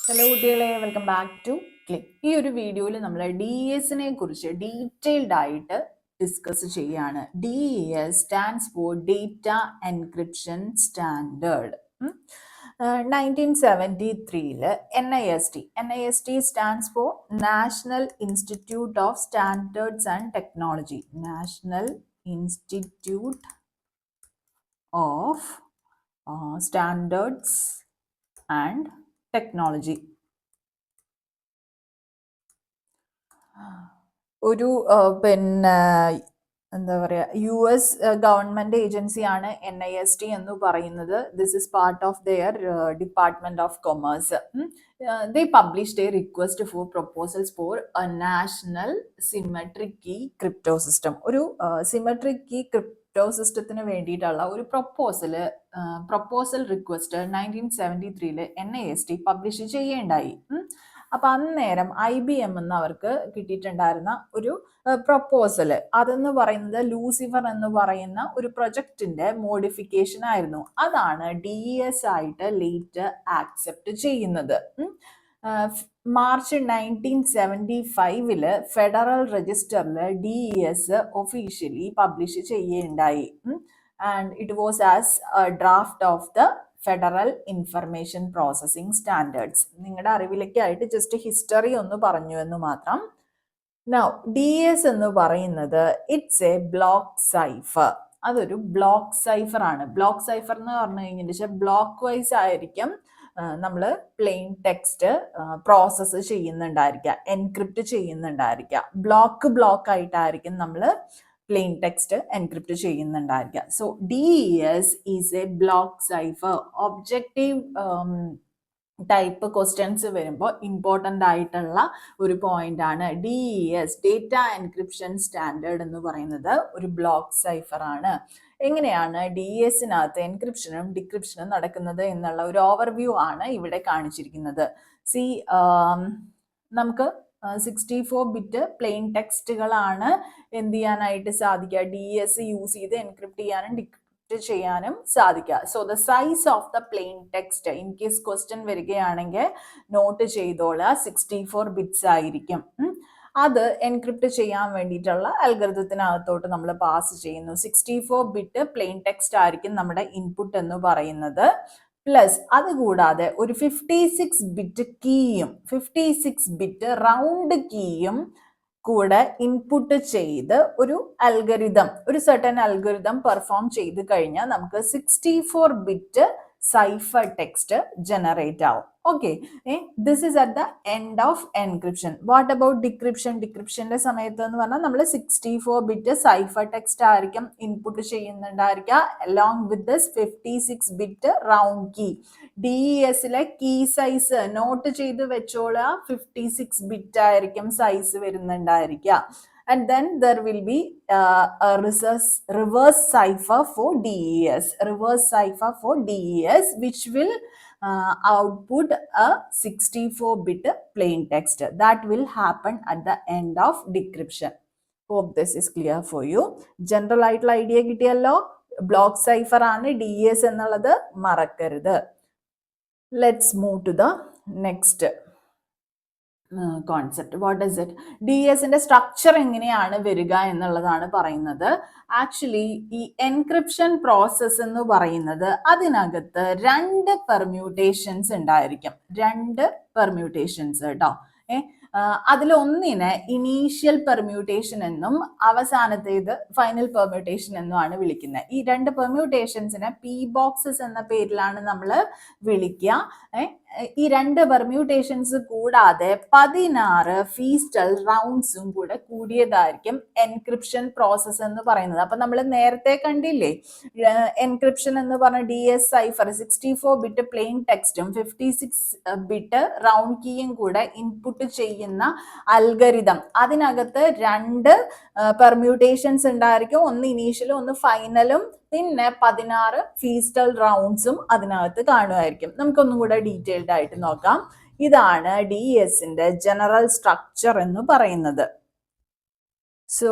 Hello കുട്ടികളെ, welcome back to click. ഈ ഒരു വീഡിയോയിൽ നമ്മൾ DESനെ കുറിച്ച് ഡീറ്റെയിൽഡ് ആയിട്ട് ഡിസ്കസ് ചെയ്യാണ്. DES stands for data encryption standard. 1973 NIST stands for national institute of standards and technology. National institute of standards and technology. ഒരു പിന്നെ എന്താ പറയുക, US ഗവൺമെൻറ് ഏജൻസിയാണ് NIST എന്ന് പറയുന്നത്. This is part of their department of commerce. They published a request for proposals for a national symmetric key crypto system. ഒരു symmetric key crypto സിസ്റ്റത്തിന് വേണ്ടിയിട്ടുള്ള ഒരു പ്രൊപ്പോസൽ റിക്വസ്റ്റ് 1973 NIST പബ്ലിഷ് ചെയ്യേണ്ടായി. അപ്പൊ അന്നേരം IBM എന്ന് അവർക്ക് കിട്ടിയിട്ടുണ്ടായിരുന്ന ഒരു പ്രൊപ്പോസൽ, അതെന്ന് പറയുന്നത് ലൂസിഫർ എന്ന് പറയുന്ന ഒരു പ്രൊജക്ടിന്റെ മോഡിഫിക്കേഷൻ ആയിരുന്നു. അതാണ് DES ആയിട്ട് ലേറ്റ് ആക്സെപ്റ്റ് ചെയ്യുന്നത്. മാർച്ച് 1975 ഫെഡറൽ രജിസ്റ്ററിൽ DES ഒഫീഷ്യലി പബ്ലിഷ് ചെയ്യുകയുണ്ടായി. And it was as draft of the federal information processing standards. നിങ്ങളുടെ അറിവിലേക്കായിട്ട് ജസ്റ്റ് ഹിസ്റ്ററി ഒന്ന് പറഞ്ഞു എന്ന് മാത്രം. നൗ DES എന്ന് പറയുന്നത് ഇറ്റ്സ് എ ബ്ലോക്ക് സൈഫർ. അതൊരു ബ്ലോക്ക് സൈഫർ ആണ്. ബ്ലോക്ക് സൈഫർ എന്ന് പറഞ്ഞു കഴിഞ്ഞാൽ ബ്ലോക്ക് വൈസ് ആയിരിക്കും നമ്മൾ പ്ലെയിൻ ടെക്സ്റ്റ് പ്രോസസ്സ് ചെയ്യുന്നുണ്ടായിരിക്കുക, എൻക്രിപ്റ്റ് ചെയ്യുന്നുണ്ടായിരിക്കുക. ബ്ലോക്ക് ആയിട്ടായിരിക്കും നമ്മൾ പ്ലെയിൻ ടെക്സ്റ്റ് എൻക്രിപ്റ്റ് ചെയ്യുന്നുണ്ടായിരിക്കുക. So DES is a block cipher. Objective type questions വരുമ്പോൾ ഇമ്പോർട്ടൻ്റ് ആയിട്ടുള്ള ഒരു പോയിന്റ് ആണ്. DES ഡേറ്റ എൻക്രിപ്ഷൻ സ്റ്റാൻഡേർഡ് എന്ന് പറയുന്നത് ഒരു ബ്ലോക്ക് സൈഫർ ആണ്. എങ്ങനെയാണ് DESനകത്ത് എൻക്രിപ്ഷനും ഡിക്രിപ്ഷനും നടക്കുന്നത് എന്നുള്ള ഒരു ഓവർവ്യൂ ആണ് ഇവിടെ കാണിച്ചിരിക്കുന്നത്. നമുക്ക് 64 ബിറ്റ് പ്ലെയിൻ ടെക്സ്റ്റുകളാണ് എന്ത് ചെയ്യാനായിട്ട് സാധിക്കുക, DES യൂസ് ചെയ്ത് എൻക്രിപ്റ്റ് ചെയ്യാനും ഡിക്രിപ്റ്റ് ചെയ്യാനും സാധിക്കുക. So the size of the plain text, in case question വരികയാണെങ്കിൽ നോട്ട് ചെയ്തോളുക, 64 ബിറ്റ്സ് ആയിരിക്കും. അത് എൻക്രിപ്റ്റ് ചെയ്യാൻ വേണ്ടിയിട്ടുള്ള അൽഗോരിതത്തിനകത്തോട്ട് നമ്മൾ പാസ് ചെയ്യുന്നു. 64 ബിറ്റ് പ്ലെയിൻ ടെക്സ്റ്റ് ആയിരിക്കും നമ്മുടെ ഇൻപുട്ട് എന്ന് പറയുന്നത്. പ്ലസ് അതുകൂടാതെ ഒരു 56 ബിറ്റ് കീയും 56 ബിറ്റ് റൗണ്ട് കീയും കൂടെ ഇൻപുട്ട് ചെയ്ത് ഒരു സർട്ടൻ അൽഗോരിതം പെർഫോം ചെയ്ത് കഴിഞ്ഞാൽ നമുക്ക് 64 ബിറ്റ് സൈഫർ ടെക്സ്റ്റ് ജനറേറ്റ് ആവും. Okay, this is at the end of encryption. What about decryption? ഡിക്രിപ്ഷന്റെ സമയത്ത് എന്ന് പറഞ്ഞാൽ നമ്മൾ 64 ബിറ്റ് സൈഫർ ടെക്സ്റ്റ് ആയിരിക്കും ഇൻപുട്ട് ചെയ്യുന്നുണ്ടായിരിക്കുക, along with this 56 bit round key. DESലെ കീ സൈസ് നോട്ട് ചെയ്ത് വെച്ചോളുക, 56 ബിറ്റ് ആയിരിക്കും സൈസ് വരുന്നുണ്ടായിരിക്കുക. And then there will be a reverse cipher for DES. Reverse cipher for DES, which will output a 64-bit plain text. That will happen at the end of decryption. Hope this is clear for you. General ആയിട്ടുള്ള idea കിട്ടിയല്ലോ. Block cipher ആണ് DES എന്നുള്ളത് മറക്കരുത്. Let's move to the next concept. What is it? DESന്റെ structure എങ്ങനെയാണ് വരിക എന്നുള്ളതാണ് പറയുന്നത്. ആക്ച്വലി ഈ എൻക്രിപ്ഷൻ പ്രോസസ്സ് എന്ന് പറയുന്നത് അതിനകത്ത് 2 പെർമ്യൂട്ടേഷൻസ് ഉണ്ടായിരിക്കും. 2 പെർമ്യൂട്ടേഷൻസ് കേട്ടോ. അതിലൊന്നിനെ ഇനീഷ്യൽ പെർമ്യൂട്ടേഷൻ എന്നും അവസാനത്തേത് ഫൈനൽ പെർമ്യൂട്ടേഷൻ എന്നുമാണ് വിളിക്കുന്നത്. ഈ 2 പെർമ്യൂട്ടേഷൻസിനെ P ബോക്സസ് എന്ന പേരിലാണ് നമ്മൾ വിളിക്കുക. ഈ 2 പെർമ്യൂട്ടേഷൻസ് കൂടാതെ 16 ഫീസ്റ്റൽ റൗണ്ട്സും കൂടെ കൂടിയതായിരിക്കും എൻക്രിപ്ഷൻ പ്രോസസ്സ് എന്ന് പറയുന്നത്. അപ്പൊ നമ്മൾ നേരത്തെ കണ്ടില്ലേ, എൻക്രിപ്ഷൻ എന്ന് പറഞ്ഞ DES സൈഫർ 64 ബിറ്റ് പ്ലെയിൻ ടെക്സ്റ്റും 56 ബിറ്റ് റൗണ്ട് കീയും കൂടെ ഇൻപുട്ട് ചെയ്യുന്ന അൽഗരിതം, അതിനകത്ത് 2 പെർമ്യൂട്ടേഷൻസ് ഉണ്ടായിരിക്കും. ഒന്ന് ഇനീഷ്യലും ഒന്ന് ഫൈനലും, പിന്നെ 16 ഫീസ്റ്റൽ റൗണ്ട്സും അതിനകത്ത് കാണുമായിരിക്കും. നമുക്കൊന്നും കൂടെ ഡീറ്റെയിൽഡ് ആയിട്ട് നോക്കാം. ഇതാണ് DESന്റെ ജനറൽ സ്ട്രക്ചർ എന്ന് പറയുന്നത്. So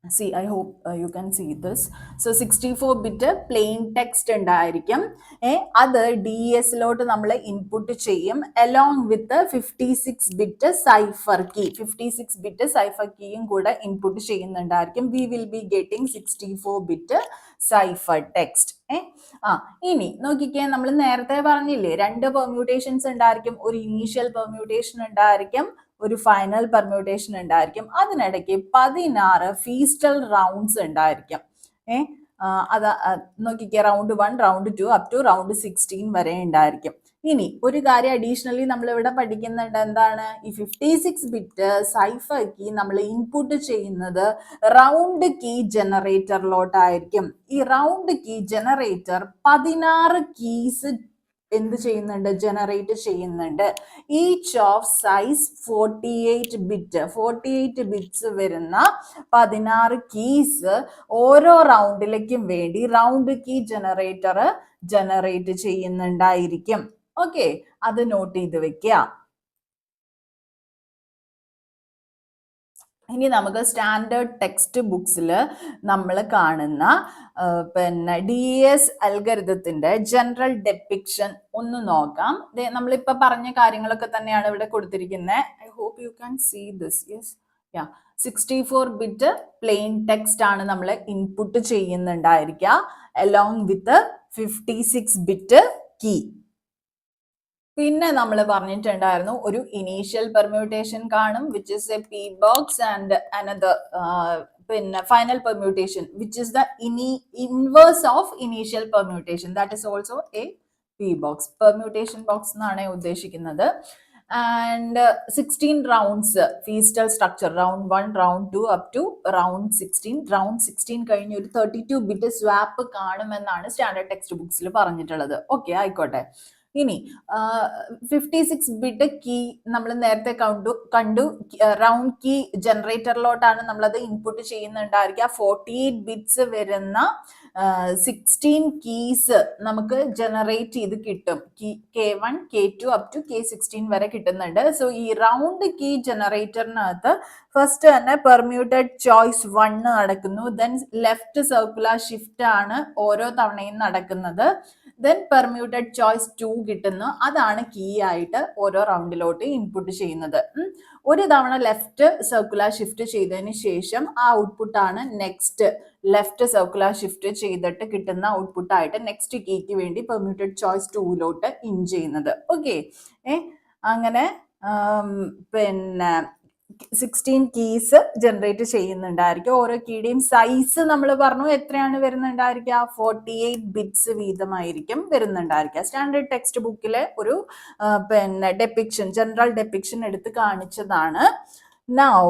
See, I hope you can see this. So 64-bit plain text ഉണ്ടായിരിക്കും. അത് DS ലോട്ട് നമ്മൾ ഇൻപുട്ട് ചെയ്യും along with the 56-bit cipher key. 56-bit cipher keyയും കൂടെ input ചെയ്യുന്നുണ്ടായിരിക്കും. We will be getting 64-bit cipher text. ഇനി നോക്കിക്കേ, നമ്മൾ നേരത്തെ പറഞ്ഞില്ലേ രണ്ട് പെർമ്യൂട്ടേഷൻസ് ഉണ്ടായിരിക്കും. ഒരു ഇനീഷ്യൽ പെർമ്യൂട്ടേഷൻ ഉണ്ടായിരിക്കും, ഒരു ഫൈനൽ പെർമ്യൂട്ടേഷൻ ഉണ്ടായിരിക്കും. അതിനിടയ്ക്ക് 16 ഫീസ്റ്റൽ റൗണ്ട്സ് ഉണ്ടായിരിക്കും. അത് നോക്കിക്കേ, round 1, round 2 up to round 16 വരെ ഉണ്ടായിരിക്കും. ഇനി ഒരു കാര്യം അഡീഷണലി നമ്മൾ ഇവിടെ പഠിക്കുന്നുണ്ട്. എന്താണ്? ഈ 56-bit സൈഫർ കീ നമ്മൾ ഇൻപുട്ട് ചെയ്യുന്നത് റൗണ്ട് കീ ജനറേറ്ററിലോട്ടായിരിക്കും. ഈ റൗണ്ട് കീ ജനറേറ്റർ 16 കീസ് എന്ത് ചെയ്യുന്നുണ്ട്? ജനറേറ്റ് ചെയ്യുന്നുണ്ട്. ഈച്ച് ഓഫ് സൈസ് 48 ബിറ്റ്സ് വരുന്ന 16 കീസ് ഓരോ റൗണ്ടിലേക്കും വേണ്ടി റൗണ്ട് കീ ജനറേറ്റർ ജനറേറ്റ് ചെയ്യുന്നുണ്ടായിരിക്കും. ഓക്കെ, അത് നോട്ട് ചെയ്ത് വെക്കുക. ഇനി നമുക്ക് സ്റ്റാൻഡേർഡ് ടെക്സ്റ്റ് ബുക്സിൽ നമ്മൾ കാണുന്ന പിന്നെ DS അൽഗരിതത്തിന്റെ ജനറൽ ഡെപ്പിക്ഷൻ ഒന്ന് നോക്കാം. നമ്മളിപ്പോൾ പറഞ്ഞ കാര്യങ്ങളൊക്കെ തന്നെയാണ് ഇവിടെ കൊടുത്തിരിക്കുന്നത്. I hope you can see this. Yes, 64-bit plain text ആണ് നമ്മൾ ഇൻപുട്ട് ചെയ്യുന്നുണ്ടായിരിക്കുക അലോങ് വിത്ത് 56-bit കീ. പിന്നെ നമ്മൾ പറഞ്ഞിട്ടുണ്ടായിരുന്നു ഒരു ഇനീഷ്യൽ പെർമ്യൂട്ടേഷൻ കാണും, which is a P box, and another പിന്നെ final permutation which is the inverse of initial permutation, that is also a P box. Permutation box എന്നാണ് ഉദ്ദേശിക്കുന്നത്. And 16 rounds Feistel structure, round 1, round 2 up to round 16. Round 16 കഴിഞ്ഞ് ഒരു 32-bit swap കാണുമെന്നാണ് standard text ബുക്സിൽ പറഞ്ഞിട്ടുള്ളത്. Okay, ആയിക്കോട്ടെ. ഇനി 56-bit key നമ്മൾ നേരത്തെ കണ്ടു റൗണ്ട് കീ ജനറേറ്ററിലോട്ടാണ് നമ്മളത് ഇൻപുട്ട് ചെയ്യുന്നുണ്ടായിരിക്കുക. 48 ബിറ്റ്സ് വരുന്ന 16 കീസ് നമുക്ക് ജനറേറ്റ് ചെയ്ത് കിട്ടും. K1, K2 up to K16 വരെ കിട്ടുന്നുണ്ട്. സോ ഈ റൗണ്ട് കീ ജനറേറ്ററിനകത്ത് ഫസ്റ്റ് തന്നെ പെർമ്യൂട്ടഡ് ചോയ്സ് 1 നടക്കുന്നു. ദെൻ ലെഫ്റ്റ് സർക്കുലർ ഷിഫ്റ്റ് ആണ് ഓരോ തവണയും നടക്കുന്നത്. ദെൻ പെർമ്യൂട്ടഡ് ചോയ്സ് 2 കിട്ടുന്നു. അതാണ് കീ ആയിട്ട് ഓരോ റൗണ്ടിലോട്ട് ഇൻപുട്ട് ചെയ്യുന്നത്. ഒരു തവണ ലെഫ്റ്റ് സർക്കുലർ ഷിഫ്റ്റ് ചെയ്തതിന് ശേഷം ആ ഔട്ട്പുട്ടാണ് നെക്സ്റ്റ് ലെഫ്റ്റ് സർക്കുലർ ഷിഫ്റ്റ് ചെയ്തിട്ട് കിട്ടുന്ന ഔട്ട്പുട്ടായിട്ട് നെക്സ്റ്റ് കീക്ക് വേണ്ടി പെർമ്യൂട്ടഡ് ചോയ്സ് 2ലോട്ട് ഇൻ ചെയ്യുന്നത്. ഓക്കെ, അങ്ങനെ പിന്നെ 16 കീസ് ജനറേറ്റ് ചെയ്യുന്നുണ്ടായിരിക്കും. ഓരോ കീയുടെയും സൈസ് നമ്മൾ പറഞ്ഞു എത്രയാണ് വരുന്നുണ്ടായിരിക്കുക? 48 ബിറ്റ്സ് വീതമായിരിക്കും വരുന്നുണ്ടായിരിക്കുക. സ്റ്റാൻഡേർഡ് ടെക്സ്റ്റ് ബുക്കിലെ ഒരു പിന്നെ ഡെപ്പിക്ഷൻ, ജനറൽ ഡെപ്പിക്ഷൻ എടുത്ത് കാണിച്ചതാണ്. നൗ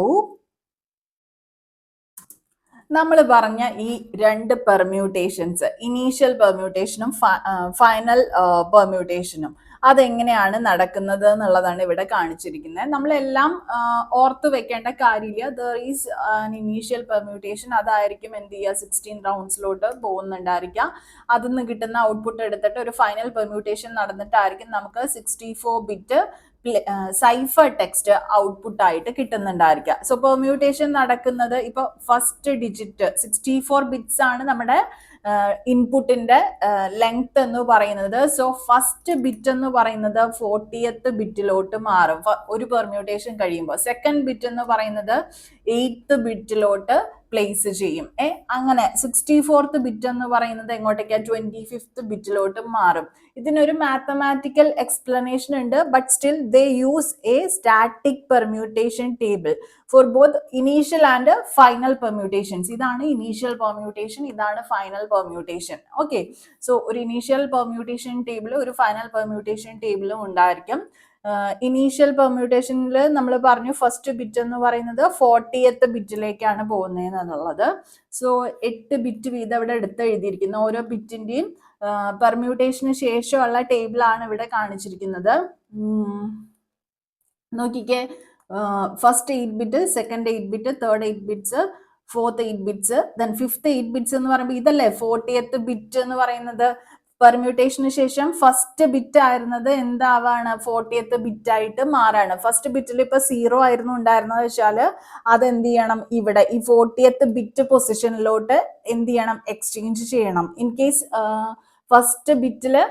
നമ്മൾ പറഞ്ഞ ഈ രണ്ട് പെർമ്യൂട്ടേഷൻസ്, ഇനീഷ്യൽ പെർമ്യൂട്ടേഷനും ഫൈനൽ പെർമ്യൂട്ടേഷനും, അതെങ്ങനെയാണ് നടക്കുന്നത് എന്നുള്ളതാണ് ഇവിടെ കാണിച്ചിരിക്കുന്നത്. നമ്മളെല്ലാം ഓർത്ത് വെക്കേണ്ട കാര്യമില്ല. ദർ ഈസ് ഇനീഷ്യൽ പെർമ്യൂട്ടേഷൻ, അതായിരിക്കും എന്ത് ചെയ്യുക? 16 റൗണ്ട്സിലോട്ട് പോകുന്നുണ്ടായിരിക്കുക. അതിൽ നിന്ന് കിട്ടുന്ന ഔട്ട്പുട്ട് എടുത്തിട്ട് ഒരു ഫൈനൽ പെർമ്യൂട്ടേഷൻ നടന്നിട്ടായിരിക്കും നമുക്ക് 64-bit സൈഫർ ടെക്സ്റ്റ് ഔട്ട്പുട്ട് ആയിട്ട് കിട്ടുന്നുണ്ടായിരിക്കുക. സോ പെർമ്യൂട്ടേഷൻ നടക്കുന്നത് ഇപ്പൊ ഫസ്റ്റ് ഡിജിറ്റ് 64 ബിറ്റ്സ് ആണ് നമ്മുടെ ഇൻപുട്ടിന്റെ ലെങ്ത് എന്ന് പറയുന്നത്. സോ ഫസ്റ്റ് ബിറ്റ് എന്ന് പറയുന്നത് 40th ബിറ്റിലോട്ട് മാറും ഒരു പെർമ്യൂട്ടേഷൻ കഴിയുമ്പോൾ. സെക്കൻഡ് ബിറ്റ് എന്ന് പറയുന്നത് 8th ബിറ്റിലോട്ട് പ്ലേസ് ചെയ്യും. അങ്ങനെ 64th ബിറ്റ് എന്ന് പറയുന്നത് എങ്ങോട്ടേക്കാ? 25th ബിറ്റിലോട്ട് മാറും. ഇതിനൊരു മാത്തമാറ്റിക്കൽ എക്സ്പ്ലനേഷൻ ഉണ്ട്, but still they use A static permutation table for both initial and final permutations. ഇതാണ് ഇനീഷ്യൽ പെർമ്യൂട്ടേഷൻ, ഇതാണ് ഫൈനൽ പെർമ്യൂട്ടേഷൻ. ഓക്കെ, സോ ഒരു ഇനീഷ്യൽ പെർമ്യൂട്ടേഷൻ ടേബിൾ, ഒരു ഫൈനൽ പെർമ്യൂട്ടേഷൻ ടേബിളും ഉണ്ടായിരിക്കും. ഇനീഷ്യൽ പെർമ്യൂട്ടേഷനിൽ നമ്മൾ പറഞ്ഞു ഫസ്റ്റ് ബിറ്റ് എന്ന് പറയുന്നത് 40th ബിറ്റിലേക്കാണ് പോകുന്നതെന്നുള്ളത്. സോ 8 ബിറ്റ് വീതം ഇവിടെ എടുത്ത് എഴുതിയിരിക്കുന്നു. ഓരോ ബിറ്റിന്റെയും പെർമ്യൂട്ടേഷന് ശേഷമുള്ള ടേബിളാണ് ഇവിടെ കാണിച്ചിരിക്കുന്നത്. നോക്കിക്കേ, first 8 bit, second 8 bit, third 8 bits, fourth 8 bits, then fifth 8 bits എന്ന് പറയുമ്പോൾ ഇതല്ലേ 40th ബിറ്റ് എന്ന് പറയുന്നത്. പെർമ്യൂട്ടേഷന് ശേഷം ഫസ്റ്റ് ബിറ്റ് ആയിരുന്നത് എന്താവാണ് 40th ബിറ്റ് ആയിട്ട് മാറാണ്. ഫസ്റ്റ് ബിറ്റിൽ ഇപ്പൊ 0 ആയിരുന്നു ഉണ്ടായിരുന്നത് വെച്ചാൽ അത് എന്ത് ചെയ്യണം, ഇവിടെ ഈ 40th ബിറ്റ് പൊസിഷനിലോട്ട് എന്ത് ചെയ്യണം, എക്സ്ചേഞ്ച് ചെയ്യണം. ഇൻ കേസ് ഫസ്റ്റ് ബിറ്റില്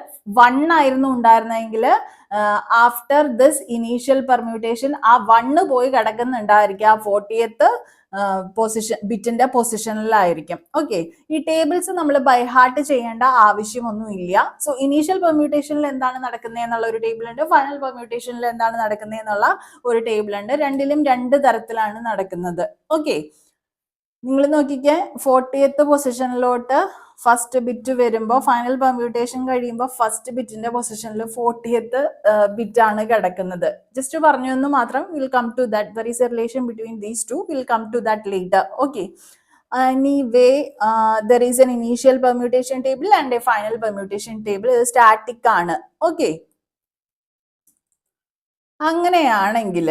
1 ആയിരുന്നു ഉണ്ടായിരുന്നെങ്കിൽ ആഫ്റ്റർ ദിസ് ഇനീഷ്യൽ പെർമ്യൂട്ടേഷൻ ആ 1 പോയി കിടക്കുന്നുണ്ടായിരിക്കും ആ 40th പൊസിഷൻ ബിറ്റിന്റെ പൊസിഷനിലായിരിക്കും. ഓക്കെ, ഈ ടേബിൾസ് നമ്മൾ ബൈ ഹാർട്ട് ചെയ്യേണ്ട ആവശ്യമൊന്നും ഇല്ല. സോ ഇനീഷ്യൽ പെർമ്യൂട്ടേഷനിൽ എന്താണ് നടക്കുന്നത് എന്നുള്ള ഒരു ടേബിൾ ഉണ്ട്, ഫൈനൽ പെർമ്യൂട്ടേഷനിൽ എന്താണ് നടക്കുന്നത് എന്നുള്ള ഒരു ടേബിൾ ഉണ്ട്. രണ്ടിലും 2 തരത്തിലാണ് നടക്കുന്നത്. ഓക്കെ, നിങ്ങൾ നോക്കിക്കേ, 40th പൊസിഷനിലോട്ട് ഫസ്റ്റ് ബിറ്റ് വരുമ്പോൾ ഫൈനൽ പെർമ്യൂട്ടേഷൻ കഴിയുമ്പോൾ ഫസ്റ്റ് ബിറ്റിന്റെ പൊസിഷനിൽ 40th ബിറ്റ് ആണ് കിടക്കുന്നത്. ജസ്റ്റ് പറഞ്ഞു എന്ന് മാത്രം. Will come to that. There is a relation between these two. Will come to that later. Okay, anyway there is an initial permutation table and a final permutation table. ഇത് static ആണ്. Okay, അങ്ങനെയാണെങ്കിൽ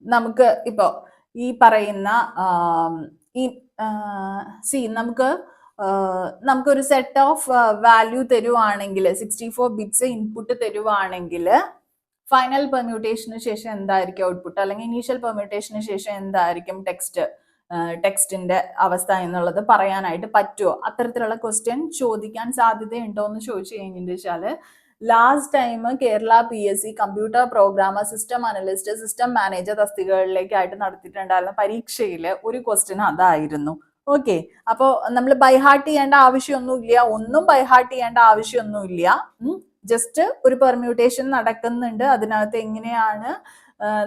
നമുക്ക് ഇപ്പോ ഈ പറയുന്ന നമുക്കൊരു set of value തരുവാണെങ്കിൽ 64 bits input തരുവാണെങ്കിൽ ഫൈനൽ പെർമ്യൂട്ടേഷന് ശേഷം എന്തായിരിക്കും ഔട്ട്പുട്ട്, അല്ലെങ്കിൽ ഇനീഷ്യൽ പെർമ്യൂട്ടേഷന് ശേഷം എന്തായിരിക്കും ടെക്സ്റ്റിന്റെ അവസ്ഥ എന്നുള്ളത് പറയാനായിട്ട് പറ്റുമോ? അത്തരത്തിലുള്ള ക്വസ്റ്റ്യൻ ചോദിക്കാൻ സാധ്യതയുണ്ടോ എന്ന് ചോദിച്ചു കഴിഞ്ഞാൽ, last time Kerala PSC computer programmer, system analyst, system manager തസ്തികകളിലേക്കായിട്ട് നടത്തിയിട്ടുണ്ടായിരുന്ന പരീക്ഷയിൽ ഒരു ക്വസ്റ്റ്യൻ അതായിരുന്നു. ഓക്കെ, അപ്പോൾ നമ്മൾ ബൈഹാർട്ട് ചെയ്യേണ്ട ആവശ്യമൊന്നുമില്ല, ഒന്നും ബൈഹാർട്ട് ചെയ്യേണ്ട ആവശ്യമൊന്നുമില്ല. ജസ്റ്റ് ഒരു പെർമ്യൂട്ടേഷൻ നടക്കുന്നുണ്ട്, അതിനകത്ത് എങ്ങനെയാണ്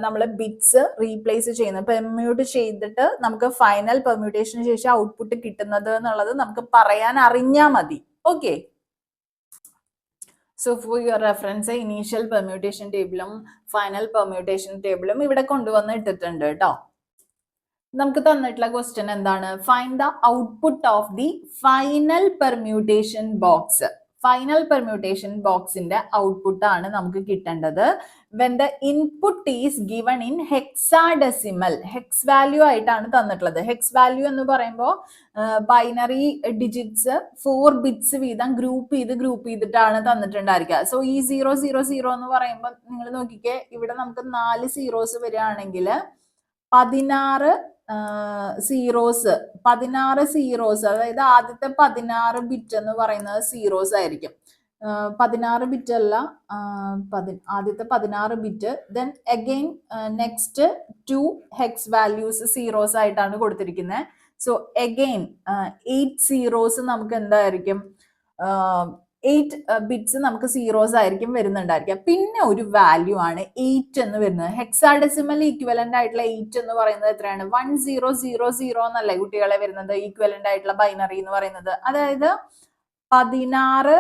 നമ്മൾ ബിറ്റ്സ് റീപ്ലേസ് ചെയ്യുന്നത്, പെർമ്യൂട്ട് ചെയ്തിട്ട് നമുക്ക് ഫൈനൽ പെർമ്യൂട്ടേഷന് ശേഷം ഔട്ട്പുട്ട് കിട്ടുന്നത് എന്നുള്ളത് നമുക്ക് പറയാൻ അറിഞ്ഞാൽ മതി. Okay, so for your reference initial permutation ടേബിളും ഫൈനൽ പെർമ്യൂട്ടേഷൻ ടേബിളും ഇവിടെ കൊണ്ടുവന്ന് ഇട്ടിട്ടുണ്ട് കേട്ടോ. നമുക്ക് തന്നിട്ടുള്ള ക്വസ്റ്റ്യൻ എന്താണ്? Find the output of the final permutation box. Final permutation ബോക്സിന്റെ ഔട്ട്പുട്ട് ആണ് നമുക്ക് കിട്ടേണ്ടത്. When the input is given in hexadecimal, HECS value ആയിട്ടാണ് തന്നിട്ടുള്ളത്. ഹെക്സ് വാല്യൂ എന്ന് പറയുമ്പോൾ ബൈനറി ഡിജിറ്റ്സ് 4 ബിറ്റ്സ് വീതം ഗ്രൂപ്പ് ചെയ്തിട്ടാണ് തന്നിട്ടുണ്ടായിരിക്കുക. സോ ഈ 000 എന്ന് പറയുമ്പോൾ നിങ്ങൾ നോക്കിക്കേ, ഇവിടെ നമുക്ക് 4 സീറോസ് വരികയാണെങ്കിൽ 16 സീറോസ്, അതായത് ആദ്യത്തെ 16 ബിറ്റ് എന്ന് പറയുന്നത് സീറോസ് ആയിരിക്കും. 16 ബിറ്റ് അല്ല, ആദ്യത്തെ 16 bit. Then again next 2 HECS values zeros ആയിട്ടാണ് കൊടുത്തിരിക്കുന്നത്. സോ അഗെയിൻ 8 സീറോസ് നമുക്ക് എന്തായിരിക്കും, 8 ബിറ്റ്സ് നമുക്ക് സീറോസ് ആയിരിക്കും വരുന്നുണ്ടായിരിക്കുക. പിന്നെ ഒരു വാല്യൂ ആണ് 8 എന്ന് വരുന്നത്. ഹെക്സാഡെസിമൽ ഈക്വലന്റ് ആയിട്ടുള്ള 8 എന്ന് പറയുന്നത് എത്രയാണ്? 1000 എന്നല്ലേ കുട്ടികളെ വരുന്നത് ഈക്വലന്റ് ആയിട്ടുള്ള ബൈനറി എന്ന് പറയുന്നത്. അതായത് 16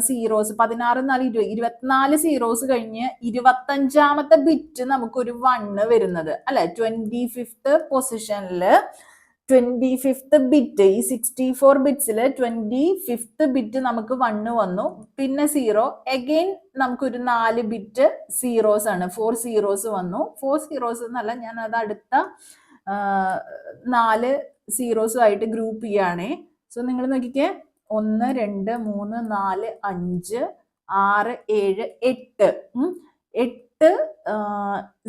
സീറോസ്, 16 24 സീറോസ് കഴിഞ്ഞ് 25ാമത്തെ ബിറ്റ് നമുക്കൊരു 1 വരുന്നത് അല്ലെ. 25th പൊസിഷനില് 25th ബിറ്റ്, ഈ 64 ബിറ്റ്സിൽ 25th ബിറ്റ് നമുക്ക് 1 വന്നു, പിന്നെ 0. അഗെയിൻ നമുക്കൊരു 4 ബിറ്റ് സീറോസ് ആണ്, 4 സീറോസ് വന്നു. 4 സീറോസ് എന്നല്ല, ഞാൻ അത് അടുത്ത 4 സീറോസുമായിട്ട് ഗ്രൂപ്പ് ചെയ്യുകയാണേ. സോ നിങ്ങൾ നോക്കിക്കേ, 1 2 3 4 5 6 7 8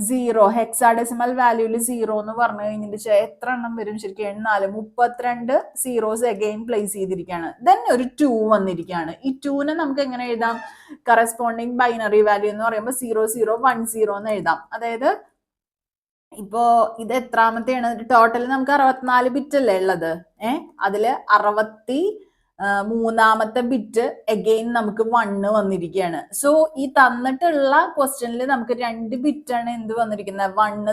0 ഹെക്സാഡെസിമൽ വാല്യൂല് 0 എന്ന് പറഞ്ഞു കഴിഞ്ഞിട്ട് എത്ര എണ്ണം വരും ശരിക്കും? 32 സീറോസ് അഗെയിൻ പ്ലേസ് ചെയ്തിരിക്കുകയാണ്. ദെൻ ഒരു 2 വന്നിരിക്കുകയാണ്. ഈ 2നെ നമുക്ക് എങ്ങനെ എഴുതാം? കറസ്പോണ്ടിങ് ബൈനറി വാല്യൂ എന്ന് പറയുമ്പോൾ 0010 എന്ന് എഴുതാം. അതായത് ഇപ്പോ ഇത് എത്രാമത്തെയാണ്? ടോട്ടൽ നമുക്ക് 64 ബിറ്റ് അല്ലേ ഉള്ളത്. അതില് 63ാമത്തെ ബിറ്റ് അഗെയിൻ നമുക്ക് 1 വന്നിരിക്കുകയാണ്. സോ ഈ തന്നിട്ടുള്ള ക്വസ്റ്റ്യനിൽ നമുക്ക് 2 ബിറ്റാണ് എന്ത് വന്നിരിക്കുന്നത്? 1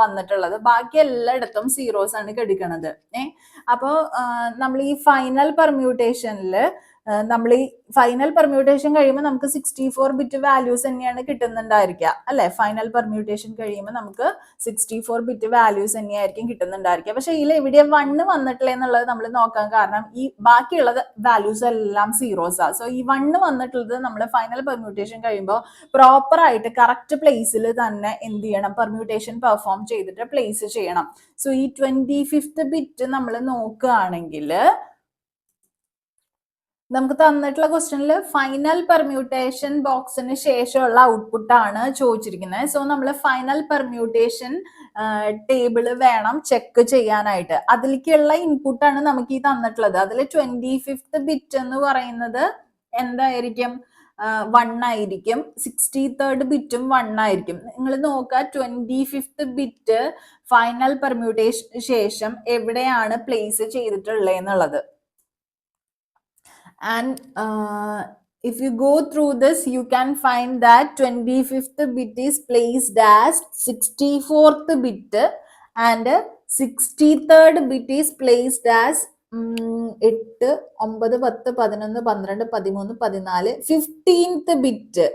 വന്നിട്ടുള്ളത്. ബാക്കി എല്ലായിടത്തും സീറോസ് ആണ് കിടക്കുന്നത്. അപ്പോൾ നമ്മൾ ഈ ഫൈനൽ പെർമ്യൂട്ടേഷനിൽ കഴിയുമ്പോൾ നമുക്ക് 64 ബിറ്റ് വാല്യൂസ് തന്നെയാണ് കിട്ടുന്നുണ്ടായിരിക്കുക അല്ലെ. ഫൈനൽ പെർമ്യൂട്ടേഷൻ കഴിയുമ്പോൾ നമുക്ക് 64 ബിറ്റ് വാല്യൂസ് തന്നെയായിരിക്കും കിട്ടുന്നുണ്ടായിരിക്കുക. പക്ഷെ ഇതിൽ എവിടെ 1 വന്നിട്ടില്ല എന്നുള്ളത് നമ്മൾ നോക്കാൻ കാരണം ഈ ബാക്കിയുള്ള വാല്യൂസ് എല്ലാം സീറോസാ. സോ ഈ 1 വന്നിട്ടുള്ളത് നമ്മൾ ഫൈനൽ പെർമ്യൂട്ടേഷൻ കഴിയുമ്പോൾ പ്രോപ്പർ ആയിട്ട് കറക്റ്റ് പ്ലേസിൽ തന്നെ എന്ത് ചെയ്യണം? പെർമ്യൂട്ടേഷൻ പെർഫോം ചെയ്തിട്ട് പ്ലേസ് ചെയ്യണം. സോ ഈ 25th ബിറ്റ് നമ്മൾ നോക്കുകയാണെങ്കിൽ നമുക്ക് തന്നിട്ടുള്ള ക്വസ്റ്റ്യനിൽ ഫൈനൽ പെർമ്യൂട്ടേഷൻ ബോക്സിന് ശേഷമുള്ള ഔട്ട്പുട്ട് ആണ് ചോദിച്ചിരിക്കുന്നത്. സോ നമ്മൾ ഫൈനൽ പെർമ്യൂട്ടേഷൻ ടേബിള് വേണം ചെക്ക് ചെയ്യാനായിട്ട്. അതിലേക്കുള്ള ഇൻപുട്ടാണ് നമുക്ക് ഈ തന്നിട്ടുള്ളത്. അതിൽ 25th ബിറ്റ് എന്ന് പറയുന്നത് എന്തായിരിക്കും? 1 ആയിരിക്കും. 63rd ബിറ്റും 1 ആയിരിക്കും. നിങ്ങൾ നോക്കുക 25th ബിറ്റ് ഫൈനൽ പെർമ്യൂട്ടേഷന് ശേഷം എവിടെയാണ് പ്ലേസ് ചെയ്തിട്ടുള്ളത് എന്നുള്ളത്. And if you go through this, you can find that 25th bit is placed as 64th bit and 63rd bit is placed as 8, 9, 10, 11, 12, 13, 14 15th bit.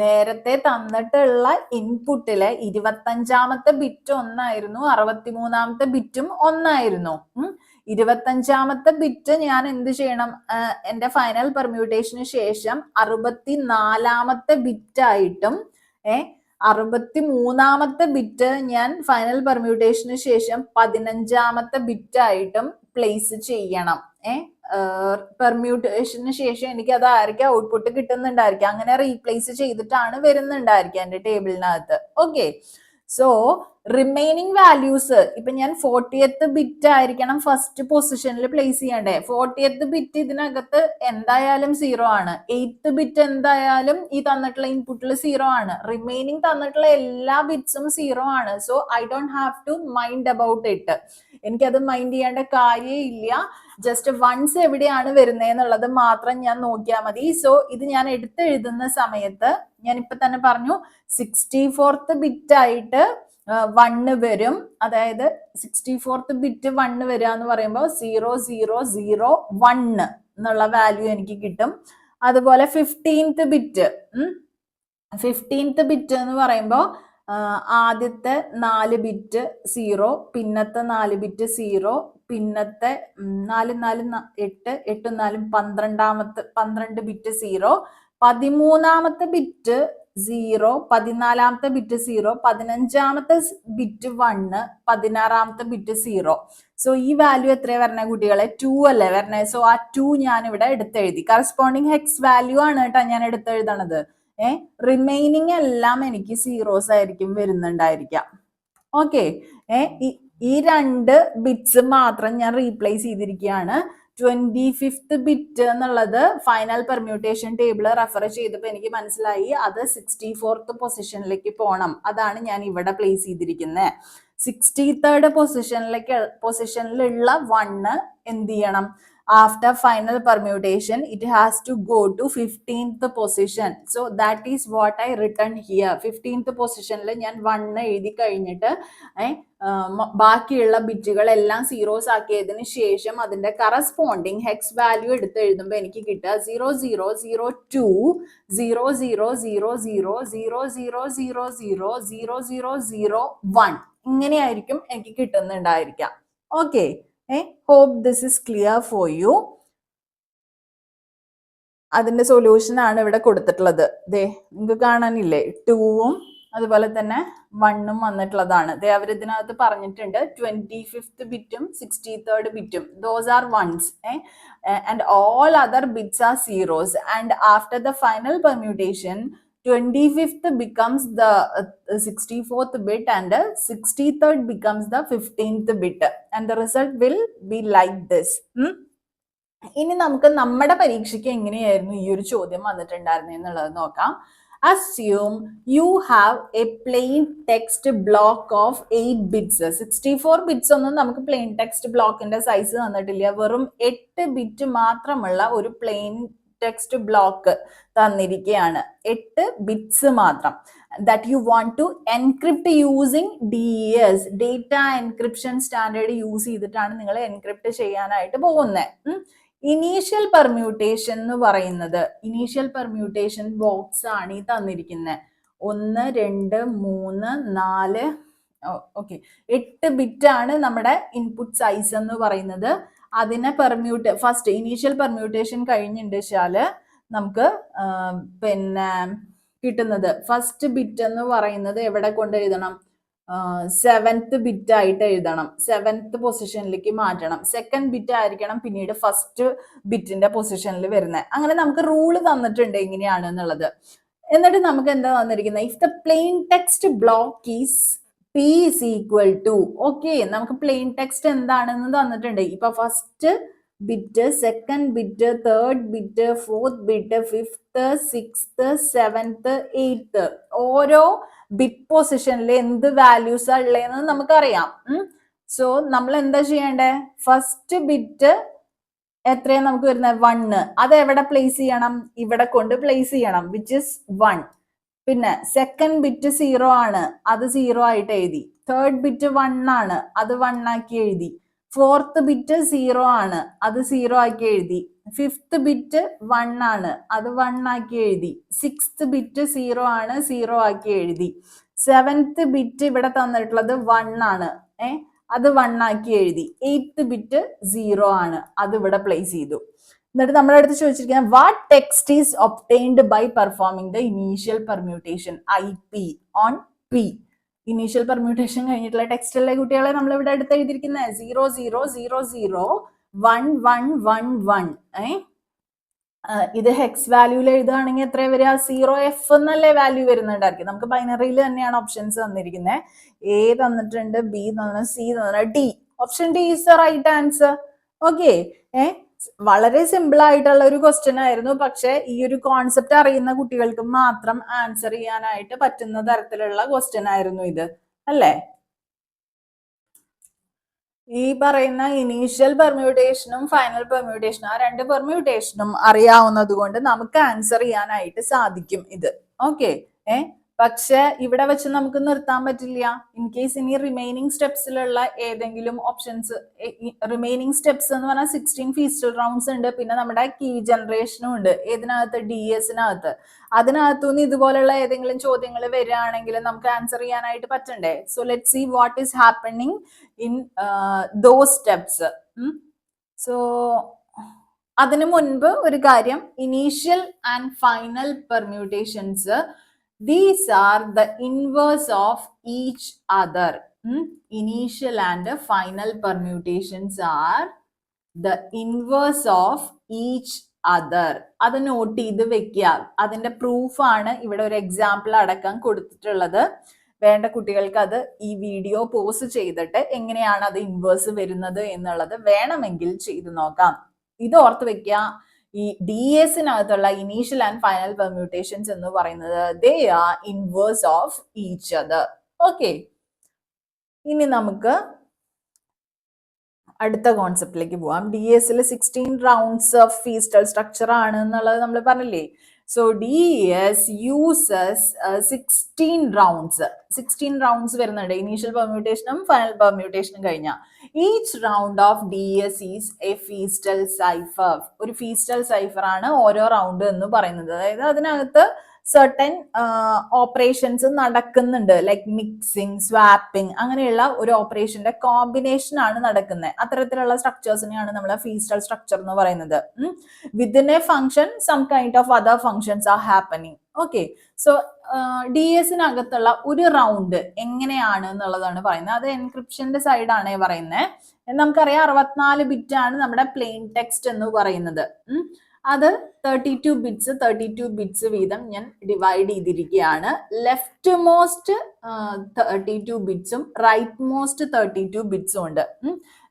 നേരത്തെ തന്നിട്ടുള്ള ഇൻപുട്ടിലെ 25ാമത്തെ ബിറ്റ് ഒന്നായിരുന്നു, 63ാമത്തെ ബിറ്റും ഒന്നായിരുന്നു. 25ാമത്തെ ബിറ്റ് ഞാൻ എന്ത് ചെയ്യണം? എന്റെ ഫൈനൽ പെർമ്യൂട്ടേഷന് ശേഷം 64ാമത്തെ ബിറ്റായിട്ടും 63ാമത്തെ ബിറ്റ് ഞാൻ ഫൈനൽ പെർമ്യൂട്ടേഷന് ശേഷം 15ാമത്തെ ബിറ്റായിട്ടും പ്ലേസ് ചെയ്യണം. പെർമ്യൂട്ടേഷന് ശേഷം എനിക്ക് അതായിരിക്കും ഔട്ട്പുട്ട് കിട്ടുന്നുണ്ടായിരിക്കും. അങ്ങനെ റീപ്ലേസ് ചെയ്തിട്ടാണ് വരുന്നുണ്ടായിരിക്കുക എന്റെ ടേബിളിനകത്ത്. ഓക്കെ, സോ റിമൈനിങ് വാല്യൂസ് ഇപ്പൊ ഞാൻ 40th ബിറ്റ് ആയിരിക്കണം ഫസ്റ്റ് പൊസിഷനിൽ പ്ലേസ് ചെയ്യണ്ടേ. 40th ബിറ്റ് ഇതിനകത്ത് എന്തായാലും 0 ആണ്. 8th ബിറ്റ് എന്തായാലും ഈ തന്നിട്ടുള്ള ഇൻപുട്ടിൽ 0 ആണ്. റിമൈനിങ് തന്നിട്ടുള്ള എല്ലാ ബിറ്റ്സും 0 ആണ്. So I don't have to mind about it. എനിക്കത് മൈൻഡ് ചെയ്യേണ്ട കാര്യമില്ല. ജസ്റ്റ് വൺസ് എവിടെയാണ് വരുന്നതെന്നുള്ളത് മാത്രം ഞാൻ നോക്കിയാൽ മതി. സോ ഇത് ഞാൻ എടുത്തെഴുതുന്ന സമയത്ത് ഞാൻ ഇപ്പൊ തന്നെ പറഞ്ഞു 64th ബിറ്റ് ആയിട്ട് 1 വരും. അതായത് 64th ബിറ്റ് 1 വരിക എന്ന് പറയുമ്പോൾ 0001 എന്നുള്ള വാല്യൂ എനിക്ക് കിട്ടും. അതുപോലെ 15th ബിറ്റ് എന്ന് പറയുമ്പോൾ ആദ്യത്തെ 4 ബിറ്റ് 0, പിന്നത്തെ 4 ബിറ്റ് 0, പിന്നത്തെ 4 4 8 8 4 12 ബിറ്റ് 0, 13ാമത്തെ ബിറ്റ് 0, 14ാമത്തെ ബിറ്റ് 0, 15ാമത്തെ ബിറ്റ് 1, 16ാമത്തെ ബിറ്റ് 0. സോ ഈ വാല്യൂ എത്രയാണ് വരണേ കുട്ടികളെ? 2 അല്ലേ വരണേ. സോ ആ 2 ഞാൻ ഇവിടെ എടുത്തെഴുതി. കറസ്പോണ്ടിങ് ഹെക്സ് വാല്യൂ ആണ് കേട്ടോ ഞാൻ എടുത്തെഴുതണത്. റിമൈനിങ് എല്ലാം എനിക്ക് സീറോസ് ആയിരിക്കും വരുന്നുണ്ടായിരിക്കാം. ഓക്കെ, ഈ 2 ബിറ്റ്സ് മാത്രം ഞാൻ റീപ്ലേസ് ചെയ്തിരിക്കുകയാണ്. 25th ബിറ്റ് എന്നുള്ളത് ഫൈനൽ പെർമ്യൂട്ടേഷൻ ടേബിൾ റെഫർ ചെയ്തപ്പോൾ എനിക്ക് മനസ്സിലായി അത് 64th പൊസിഷനിലേക്ക് പോകണം. അതാണ് ഞാൻ ഇവിടെ പ്ലേസ് ചെയ്തിരിക്കുന്നത്. 63rd പൊസിഷനിലുള്ള 1 എന്ത് ചെയ്യണം? After final permutation, it has to go to 15th position. So that is what I written here. 15th positionൽ ഞാൻ 1 എഴുതി കഴിഞ്ഞിട്ട് ബാക്കിയുള്ള ബിറ്റുകളെല്ലാം സീറോസ് ആക്കിയതിന് ശേഷം അതിന്റെ കറസ്പോണ്ടിങ് ഹെക്സ് വാല്യൂ എടുത്ത് എഴുതുമ്പോൾ എനിക്ക് കിട്ടുക 0002 000000000001 ഇങ്ങനെയായിരിക്കും എനിക്ക് കിട്ടുന്നുണ്ടായിരിക്കാം. Okay, hope this is clear for you. അതിന്റെ സൊല്യൂഷൻ ആണ് ഇവിടെ കൊടുത്തിട്ടുള്ളത്. ദേ നിങ്ങൾക്ക് കാണാനില്ലേ 2ഉം അതുപോലെ തന്നെ 1ഉം വന്നിട്ടുള്ളതാണ്. ദേ അവർ ഇതിനകത്ത് പറഞ്ഞിട്ടുണ്ട് 25th ബിറ്റും 63rd ബിറ്റും those are ones and all other bits are zeros, and after the final permutation 25th becomes the 64th bit and 63rd becomes the 15th bit, and the result will be like this. ഇനി നമുക്ക് നമ്മുടെ പരീക്ഷയ്ക്ക് എങ്ങനെയായിരുന്നു ഈ ഒരു ചോദ്യം വന്നിട്ടുണ്ടായിരുന്നു എന്നുള്ളത് നോക്കാം. Assume you have a plain text block of 8 bits. 64 bits ഒന്നും നമുക്ക് plain text blockന്റെ സൈസ് തന്നിട്ടില്ല. വെറും 8 ബിറ്റ് മാത്രമുള്ള ഒരു plain ടെക്സ്റ്റ് ബ്ലോക്ക് തന്നിരിക്കുകയാണ്. 8 ബിറ്റ്സ് മാത്രം. that you want to encrypt using DES, data encryption standard use ചെയ്തിട്ടാണ് നിങ്ങൾ എൻക്രിപ്റ്റ് ചെയ്യാനായിട്ട് പോകുന്നത്. ഇനീഷ്യൽ പെർമ്യൂട്ടേഷൻ എന്ന് പറയുന്നത് ഇനീഷ്യൽ പെർമ്യൂട്ടേഷൻ ബോക്സ് ആണ് ഈ തന്നിരിക്കുന്നത്. 1 2 3 4 ഓക്കെ 8 ബിറ്റ് ആണ് നമ്മുടെ ഇൻപുട്ട് സൈസ് എന്ന് പറയുന്നത്. അതിനെ ഫസ്റ്റ് ഇനീഷ്യൽ പെർമ്യൂട്ടേഷൻ കഴിഞ്ഞിട്ടുണ്ടെച്ചാല് നമുക്ക് പിന്നെ കിട്ടുന്നത് ഫസ്റ്റ് ബിറ്റ് എന്ന് പറയുന്നത് എവിടെ കൊണ്ട് എഴുതണം? സെവൻത്ത് ബിറ്റ് ആയിട്ട് എഴുതണം, സെവൻത്ത് പൊസിഷനിലേക്ക് മാറ്റണം, സെക്കൻഡ് ബിറ്റ് ആയിരിക്കണം പിന്നീട് ഫസ്റ്റ് ബിറ്റിന്റെ പൊസിഷനിൽ വരുന്നത്. അങ്ങനെ നമുക്ക് റൂള് തന്നിട്ടുണ്ട് എങ്ങനെയാണ് എന്നുള്ളത്. എന്നിട്ട് നമുക്ക് എന്താ വന്നിരിക്കുന്നത്, if the plain text block is P is equal to, okay നമുക്ക് പ്ലെയിൻ ടെക്സ്റ്റ് എന്താണെന്ന് തന്നിട്ടുണ്ട്. ഇപ്പൊ first bit, second bit, third bit, fourth bit, fifth, sixth, seventh, eighth, ഓരോ ബിറ്റ് പൊസിഷനിൽ എന്ത് വാല്യൂസ് ഉള്ളതെന്ന് നമുക്കറിയാം. സോ നമ്മൾ എന്താ ചെയ്യേണ്ടേ, ഫസ്റ്റ് ബിറ്റ് എത്രയാണ് നമുക്ക് വരുന്നത്, 1, അത് എവിടെ പ്ലേസ് ചെയ്യണം, ഇവിടെ കൊണ്ട് പ്ലേസ് ചെയ്യണം, വിച്ച് ഇസ് 1. പിന്നെ സെക്കൻഡ് ബിറ്റ് 0 ആണ്, അത് 0 ആയിട്ട് എഴുതി. തേർഡ് ബിറ്റ് 1 ആണ്, അത് 1 ആക്കി എഴുതി. ഫോർത്ത് ബിറ്റ് 0 ആണ്, അത് 0 ആക്കി എഴുതി. ഫിഫ്ത്ത് ബിറ്റ് 1 ആണ്, അത് 1 ആക്കി എഴുതി. സിക്സ്ത് ബിറ്റ് 0 ആണ്, 0 ആക്കി എഴുതി. സെവൻത്ത് ബിറ്റ് ഇവിടെ തന്നിട്ടുള്ളത് 1 ആണ്, അത് 1 ആക്കി എഴുതി. എയ്ത്ത് ബിറ്റ് 0 ആണ്, അത് ഇവിടെ പ്ലേസ് ചെയ്തു. എന്നിട്ട് നമ്മുടെ അടുത്ത് ചോദിച്ചിരിക്കുന്നത് what text is obtained by performing the initial permutation IP on P. Initial permutation കഴിഞ്ഞിട്ടുള്ള ടെക്സ്റ്റിലെ കുട്ടികളെ നമ്മൾ ഇവിടെ അടുത്ത് എഴുതിയിരിക്കുന്നത് 0 0 0 0 1 1 1 1. ഇത് ഹെക്സ് വാല്യൂയിൽ എഴുതുകയാണെങ്കിൽ എത്ര വരിക, 0F എന്നല്ലേ വാല്യൂ വരുന്നുണ്ടായിരിക്കും. നമുക്ക് ബൈനറിയിൽ തന്നെയാണ് ഓപ്ഷൻസ് തന്നിരിക്കുന്നത്. A തന്നിട്ടുണ്ട്, B തന്നിട്ടുണ്ട്, C തന്നിട്ടുണ്ട്, D. Option D is the right answer. Okay, വളരെ സിമ്പിൾ ആയിട്ടുള്ള ഒരു ക്വസ്റ്റ്യൻ ആയിരുന്നു. പക്ഷെ ഈ ഒരു കോൺസെപ്റ്റ് അറിയുന്ന കുട്ടികൾക്ക് മാത്രം ആൻസർ ചെയ്യാനായിട്ട് പറ്റുന്ന തരത്തിലുള്ള ക്വസ്റ്റ്യൻ ആയിരുന്നു ഇത്, അല്ലേ? ഈ പറയുന്ന ഇനീഷ്യൽ പെർമ്യൂട്ടേഷനും ഫൈനൽ പെർമ്യൂട്ടേഷനും, ആ രണ്ട് പെർമ്യൂട്ടേഷനും അറിയാവുന്നത് കൊണ്ട് നമുക്ക് ആൻസർ ചെയ്യാനായിട്ട് സാധിക്കും ഇത്. ഓക്കെ, പക്ഷെ ഇവിടെ വെച്ച് നമുക്ക് നിർത്താൻ പറ്റില്ല. ഇൻ കേസ് ഇനി റിമൈനിങ് സ്റ്റെപ്സിലുള്ള ഏതെങ്കിലും ഓപ്ഷൻസ്, റിമൈനിങ് സ്റ്റെപ്സ് എന്ന് പറഞ്ഞാൽ 16 ഫീസ്റ്റൽ റൗണ്ട്സ് ഉണ്ട്, പിന്നെ നമ്മുടെ കീ ജനറേഷനും ഉണ്ട്. ഏതിനകത്ത്, DS-നകത്ത്. അതിനകത്തുനിന്ന് ഇതുപോലുള്ള ഏതെങ്കിലും ചോദ്യങ്ങൾ വരികയാണെങ്കിൽ നമുക്ക് ആൻസർ ചെയ്യാനായിട്ട് പറ്റണ്ടേ. So let see what is happening in those steps. So അതിനു മുൻപ് ഒരു കാര്യം, initial and final permutations, these are the inverse of each other. Initial and final permutations are the inverse of each other. അത് note ചെയ്ത് വെക്കുക. അതിന്റെ proof ആണ് ഇവിടെ ഒരു എക്സാമ്പിൾ അടക്കം കൊടുത്തിട്ടുള്ളത്. വേണ്ട കുട്ടികൾക്ക് അത് ഈ വീഡിയോ പോസ്റ്റ് ചെയ്തിട്ട് എങ്ങനെയാണ് അത് ഇൻവേഴ്സ് വരുന്നത് എന്നുള്ളത് വേണമെങ്കിൽ ചെയ്തു നോക്കാം. ഇത് ഓർത്ത് വെക്കുക. ഈ DS-നകത്തുള്ള ഇനീഷ്യൽ ആൻഡ് ഫൈനൽ പെർമ്യൂട്ടേഷൻസ് എന്ന് പറയുന്നത് they are inverse of each other. Okay, ഇനി നമുക്ക് അടുത്ത കോൺസെപ്റ്റിലേക്ക് പോവാം. DS-ൽ 16 റൗണ്ട്സ് ഓഫ് ഫീസ്റ്റൽ സ്ട്രക്ചർ ആണ് എന്നുള്ളത് നമ്മൾ പറഞ്ഞില്ലേ. സോ DS uses 16 റൗണ്ട്സ് വരുന്നുണ്ട്, ഇനീഷ്യൽ പെർമ്യൂട്ടേഷനും ഫൈനൽ പെർമ്യൂട്ടേഷനും കഴിഞ്ഞാൽ. Each round of DS is A Feistel cipher. ഒരു ഫീസ്റ്റൽ സൈഫർ ആണ് ഓരോ റൗണ്ട് എന്ന് പറയുന്നത്. അതായത് അതിനകത്ത് സർട്ടൻ ഓപ്പറേഷൻസ് നടക്കുന്നുണ്ട്, ലൈക്ക് മിക്സിങ്, സ്വാപ്പിംഗ്, അങ്ങനെയുള്ള ഒരു ഓപ്പറേഷന്റെ കോമ്പിനേഷൻ ആണ് നടക്കുന്നത്. അത്തരത്തിലുള്ള സ്ട്രക്ചേഴ്സിനെയാണ് നമ്മൾ ഫീസ്റ്റൽ സ്ട്രക്ചർ എന്ന് പറയുന്നത്. Within a function some kind of other functions are happening. Okay, so DS-നകത്തുള്ള ഒരു റൗണ്ട് എങ്ങനെയാണ് എന്നുള്ളതാണ് പറയുന്നത്. അത് എൻക്രിപ്ഷന്റെ സൈഡാണ് പറയുന്നത്. നമുക്കറിയാം 64 ബിറ്റ് ആണ് നമ്മുടെ പ്ലെയിൻ ടെക്സ്റ്റ് എന്ന് പറയുന്നത്. അത് 32 ബിറ്റ്സ് വീതം ഞാൻ ഡിവൈഡ് ചെയ്തിരിക്കുകയാണ്. ലെഫ്റ്റ് മോസ്റ്റ് 32 ബിറ്റ്സും റൈറ്റ് മോസ്റ്റ് 32 ബിറ്റ്സും ഉണ്ട്.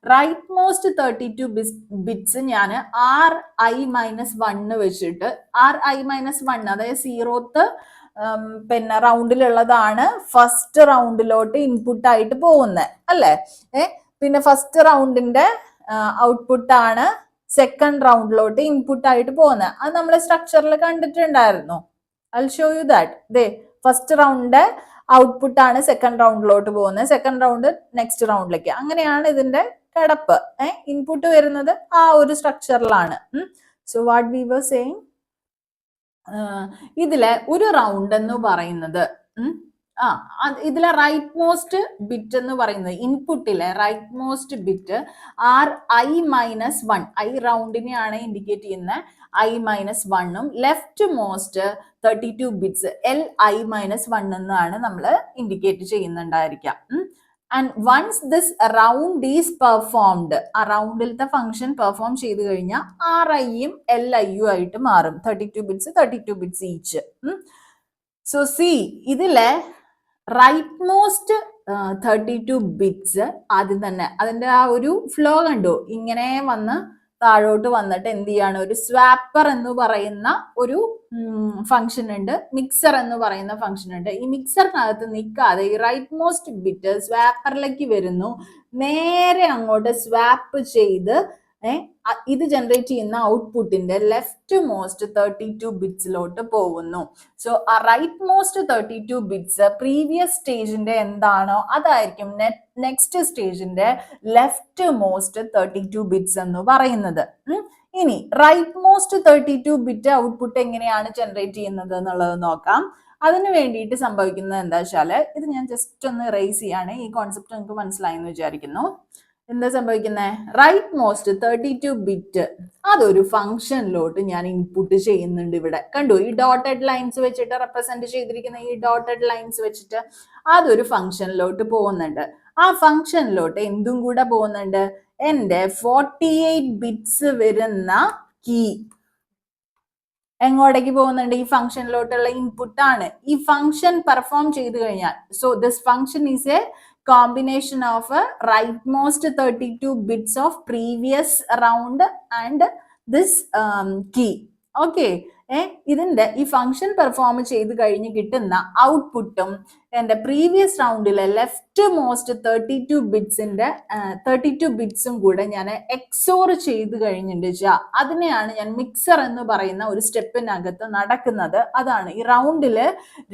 റൈറ്റ് മോസ്റ്റ് 32 ബിറ്റ്സ് ഞാൻ Ri-1 വെച്ചിട്ട്, Ri-1 അതായത് 0th പിന്നെ റൗണ്ടിലുള്ളതാണ് ഫസ്റ്റ് റൗണ്ടിലോട്ട് ഇൻപുട്ട് ആയിട്ട് പോകുന്നത്, അല്ലേ? പിന്നെ ഫസ്റ്റ് റൗണ്ടിന്റെ ഔട്ട്പുട്ട് ആണ് സെക്കൻഡ് റൗണ്ടിലോട്ട് ഇൻപുട്ട് ആയിട്ട് പോകുന്നത്. അത് നമ്മൾ സ്ട്രക്ചറിൽ കണ്ടിട്ടുണ്ടായിരുന്നു. I will show you that. They, first round output ആണ് സെക്കൻഡ് റൗണ്ടിലോട്ട് പോകുന്നത്, സെക്കൻഡ് റൗണ്ട് നെക്സ്റ്റ് റൗണ്ടിലേക്ക്. അങ്ങനെയാണ് ഇതിന്റെ കിടപ്പ്. ഇൻപുട്ട് വരുന്നത് ആ ഒരു സ്ട്രക്ചറിലാണ്. So what we were saying, ഇതിലെ ഒരു റൗണ്ട് എന്ന് പറയുന്നത് ഇതിലെ റൈറ്റ് മോസ്റ്റ് ബിറ്റ് എന്ന് പറയുന്നത് ഇൻപുട്ടിലെ right most bit RI-1, I റൗണ്ടിനെയാണ് ഇൻഡിക്കേറ്റ് ചെയ്യുന്നത് I-1ഉം ലെഫ്റ്റ് മോസ്റ്റ് 32 ബിറ്റ്സ് LI-1 എന്നാണ് നമ്മൾ ഇൻഡിക്കേറ്റ് ചെയ്യുന്നുണ്ടായിരിക്കാം. And once this round is performed, ആ റൗണ്ടിലത്തെ ഫംഗ്ഷൻ പെർഫോം ചെയ്ത് കഴിഞ്ഞാൽ RIയും LIയും ആയിട്ട് മാറും. 32 ബിറ്റ്സ് ഈച്ച്. സോ സി ഇതിലെ റൈറ്റ് മോസ്റ്റ് 32 ബിറ്റ്സ് ആദ്യം തന്നെ അതിന്റെ ആ ഒരു ഫ്ലോ കണ്ടു, ഇങ്ങനെ വന്ന് താഴോട്ട് വന്നിട്ട് എന്ത് ചെയ്യാണ്, ഒരു സ്വാപ്പർ എന്ന് പറയുന്ന ഒരു ഫംഗ്ഷൻ ഉണ്ട്, മിക്സർ എന്ന് പറയുന്ന ഫംഗ്ഷൻ ഉണ്ട്. ഈ മിക്സറിനകത്ത് നിൽക്കാതെ ഈ റൈറ്റ് മോസ്റ്റ് ബിറ്റ് സ്വാപ്പറിലേക്ക് വരുന്നു, നേരെ അങ്ങോട്ട് സ്വാപ്പ് ചെയ്ത് ഇത് ജനറേറ്റ് ചെയ്യുന്ന ഔട്ട്പുട്ടിന്റെ ലെഫ്റ്റ് മോസ്റ്റ് 32 ബിറ്റ്സിലോട്ട് പോകുന്നു. സോ ആ റൈറ്റ് മോസ്റ്റ് 32 ബിറ്റ്സ് പ്രീവിയസ് സ്റ്റേജിന്റെ എന്താണോ അതായിരിക്കും നെക്സ്റ്റ് സ്റ്റേജിന്റെ ലെഫ്റ്റ് മോസ്റ്റ് 32 ബിറ്റ്സ് എന്ന് പറയുന്നത്. ഇനി റൈറ്റ് മോസ്റ്റ് 32 ബിറ്റ് ഔട്ട്പുട്ട് എങ്ങനെയാണ് ജനറേറ്റ് ചെയ്യുന്നത് എന്നുള്ളത് നോക്കാം. അതിന് വേണ്ടിയിട്ട് സംഭവിക്കുന്നത് എന്താ വെച്ചാൽ, ഇത് ഞാൻ ജസ്റ്റ് ഒന്ന് റേസ് ചെയ്യാണ്, ഈ കോൺസെപ്റ്റ് നിങ്ങൾക്ക് മനസ്സിലായി എന്ന് വിചാരിക്കുന്നു. എന്താ സംഭവിക്കുന്നത്, റൈറ്റ് മോസ്റ്റ് 32 ബിറ്റ് അതൊരു ഫംഗ്ഷനിലോട്ട് ഞാൻ ഇൻപുട്ട് ചെയ്യുന്നുണ്ട്. ഇവിടെ കണ്ടു, ഈ ഡോട്ടഡ് ലൈൻസ് വെച്ചിട്ട് റെപ്രസെന്റ് ചെയ്തിരിക്കുന്ന ഈ ഡോട്ടഡ് ലൈൻസ് വെച്ചിട്ട് അതൊരു ഫംഗ്ഷനിലോട്ട് പോകുന്നുണ്ട്. ആ ഫംഗ്ഷനിലോട്ട് എന്തും കൂടെ പോകുന്നുണ്ട്, എൻ്റെ 48 ബിറ്റ്സ് വരുന്ന കീ എങ്ങോട്ടേക്ക് പോകുന്നുണ്ട്, ഈ ഫംഗ്ഷനിലോട്ടുള്ള ഇൻപുട്ട് ആണ്. ഈ ഫംഗ്ഷൻ പെർഫോം ചെയ്ത് കഴിഞ്ഞാൽ, so this function is A combination of a rightmost 32 bits of previous round and this key. Okay, ഇതിന്റെ ഈ ഫംഗ്ഷൻ പെർഫോം ചെയ്ത് കഴിഞ്ഞ് കിട്ടുന്ന ഔട്ട്പുട്ടും എൻ്റെ പ്രീവിയസ് റൗണ്ടിലെ ലെഫ്റ്റ് മോസ്റ്റ് 32 ബിറ്റ്സും കൂടെ ഞാൻ എക്സോർ ചെയ്ത് കഴിഞ്ഞിട്ട് അതിനെയാണ് ഞാൻ മിക്സർ എന്ന് പറയുന്ന ഒരു സ്റ്റെപ്പിനകത്ത് നടക്കുന്നത്. അതാണ് ഈ റൗണ്ടില്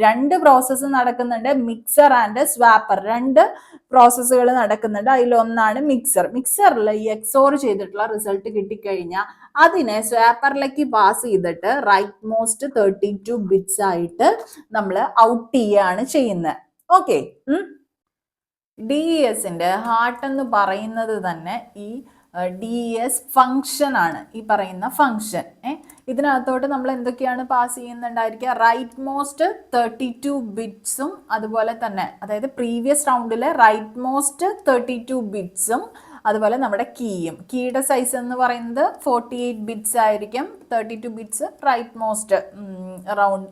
2 പ്രോസസ്സ് നടക്കുന്നുണ്ട്, മിക്സർ ആൻഡ് സ്വാപ്പർ, 2 പ്രോസസ്സുകൾ നടക്കുന്നുണ്ട്. അതിലൊന്നാണ് മിക്സർ. മിക്സറിൽ ഈ എക്സോർ ചെയ്തിട്ടുള്ള റിസൾട്ട് കിട്ടിക്കഴിഞ്ഞാൽ അതിനെ സ്വാപ്പറിലേക്ക് പാസ് ചെയ്തിട്ട് റൈറ്റ് മോസ്റ്റ് 32 ബിറ്റ്സ് ആയിട്ട് നമ്മൾ ഔട്ട് ചെയ്യുകയാണ് ചെയ്യുന്നത്. ഓക്കെ, DESന്റെ ഹാർട്ട് എന്ന് പറയുന്നത് തന്നെ ഈ DES ഫംഗ്ഷൻ ആണ്. ഈ പറയുന്ന ഫംഗ്ഷൻ ഇതിനകത്തോട്ട് നമ്മൾ എന്തൊക്കെയാണ് പാസ് ചെയ്യുന്നുണ്ടായിരിക്കുക, റൈറ്റ് മോസ്റ്റ് 32 ബിറ്റ്സും അതുപോലെ തന്നെ, അതായത് പ്രീവിയസ് റൗണ്ടിലെ റൈറ്റ് മോസ്റ്റ് 32 ബിറ്റ്സും അതുപോലെ നമ്മുടെ കീയും. കീയുടെ സൈസ് എന്ന് പറയുന്നത് 48 ബിറ്റ്സ് ആയിരിക്കും. 32 bits right most round,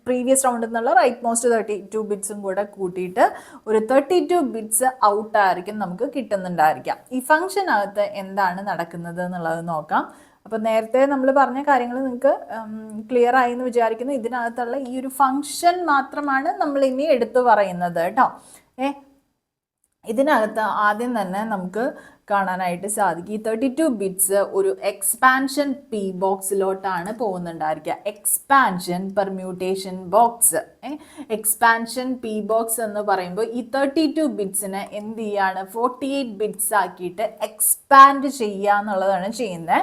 previous റൗണ്ടിൽ നിന്നുള്ള റൈറ്റ് മോസ്റ്റ് 32 ബിറ്റ്സും കൂടെ കൂട്ടിയിട്ട് ഒരു 32 ബിറ്റ്സ് ഔട്ട് ആയിരിക്കും നമുക്ക് കിട്ടുന്നുണ്ടായിരിക്കാം. ഈ ഫംഗ്ഷനകത്ത് എന്താണ് നടക്കുന്നത് എന്നുള്ളത് നോക്കാം. അപ്പൊ നേരത്തെ നമ്മൾ പറഞ്ഞ കാര്യങ്ങൾ നിങ്ങൾക്ക് ക്ലിയർ ആയി എന്ന് വിചാരിക്കുന്നു. ഇതിനകത്തുള്ള ഈ ഒരു ഫംഗ്ഷൻ മാത്രമാണ് നമ്മൾ ഇനി എടുത്തു പറയുന്നത് കേട്ടോ. ഇതിനകത്ത് ആദ്യം തന്നെ നമുക്ക് കാണാനായിട്ട് സാധിക്കും, ഈ 32 ബിറ്റ്സ് ഒരു എക്സ്പാൻഷൻ പി ബോക്സിലോട്ടാണ് പോകുന്നുണ്ടായിരിക്കുക. Expansion permutation box. Expansion P box എന്ന് പറയുമ്പോൾ ഈ 32 ബിറ്റ്സിനെ എന്ത് ചെയ്യാണ്, 48 ബിറ്റ്സ് ആക്കിയിട്ട് എക്സ്പാൻഡ് ചെയ്യുക എന്നുള്ളതാണ് ചെയ്യുന്നത്.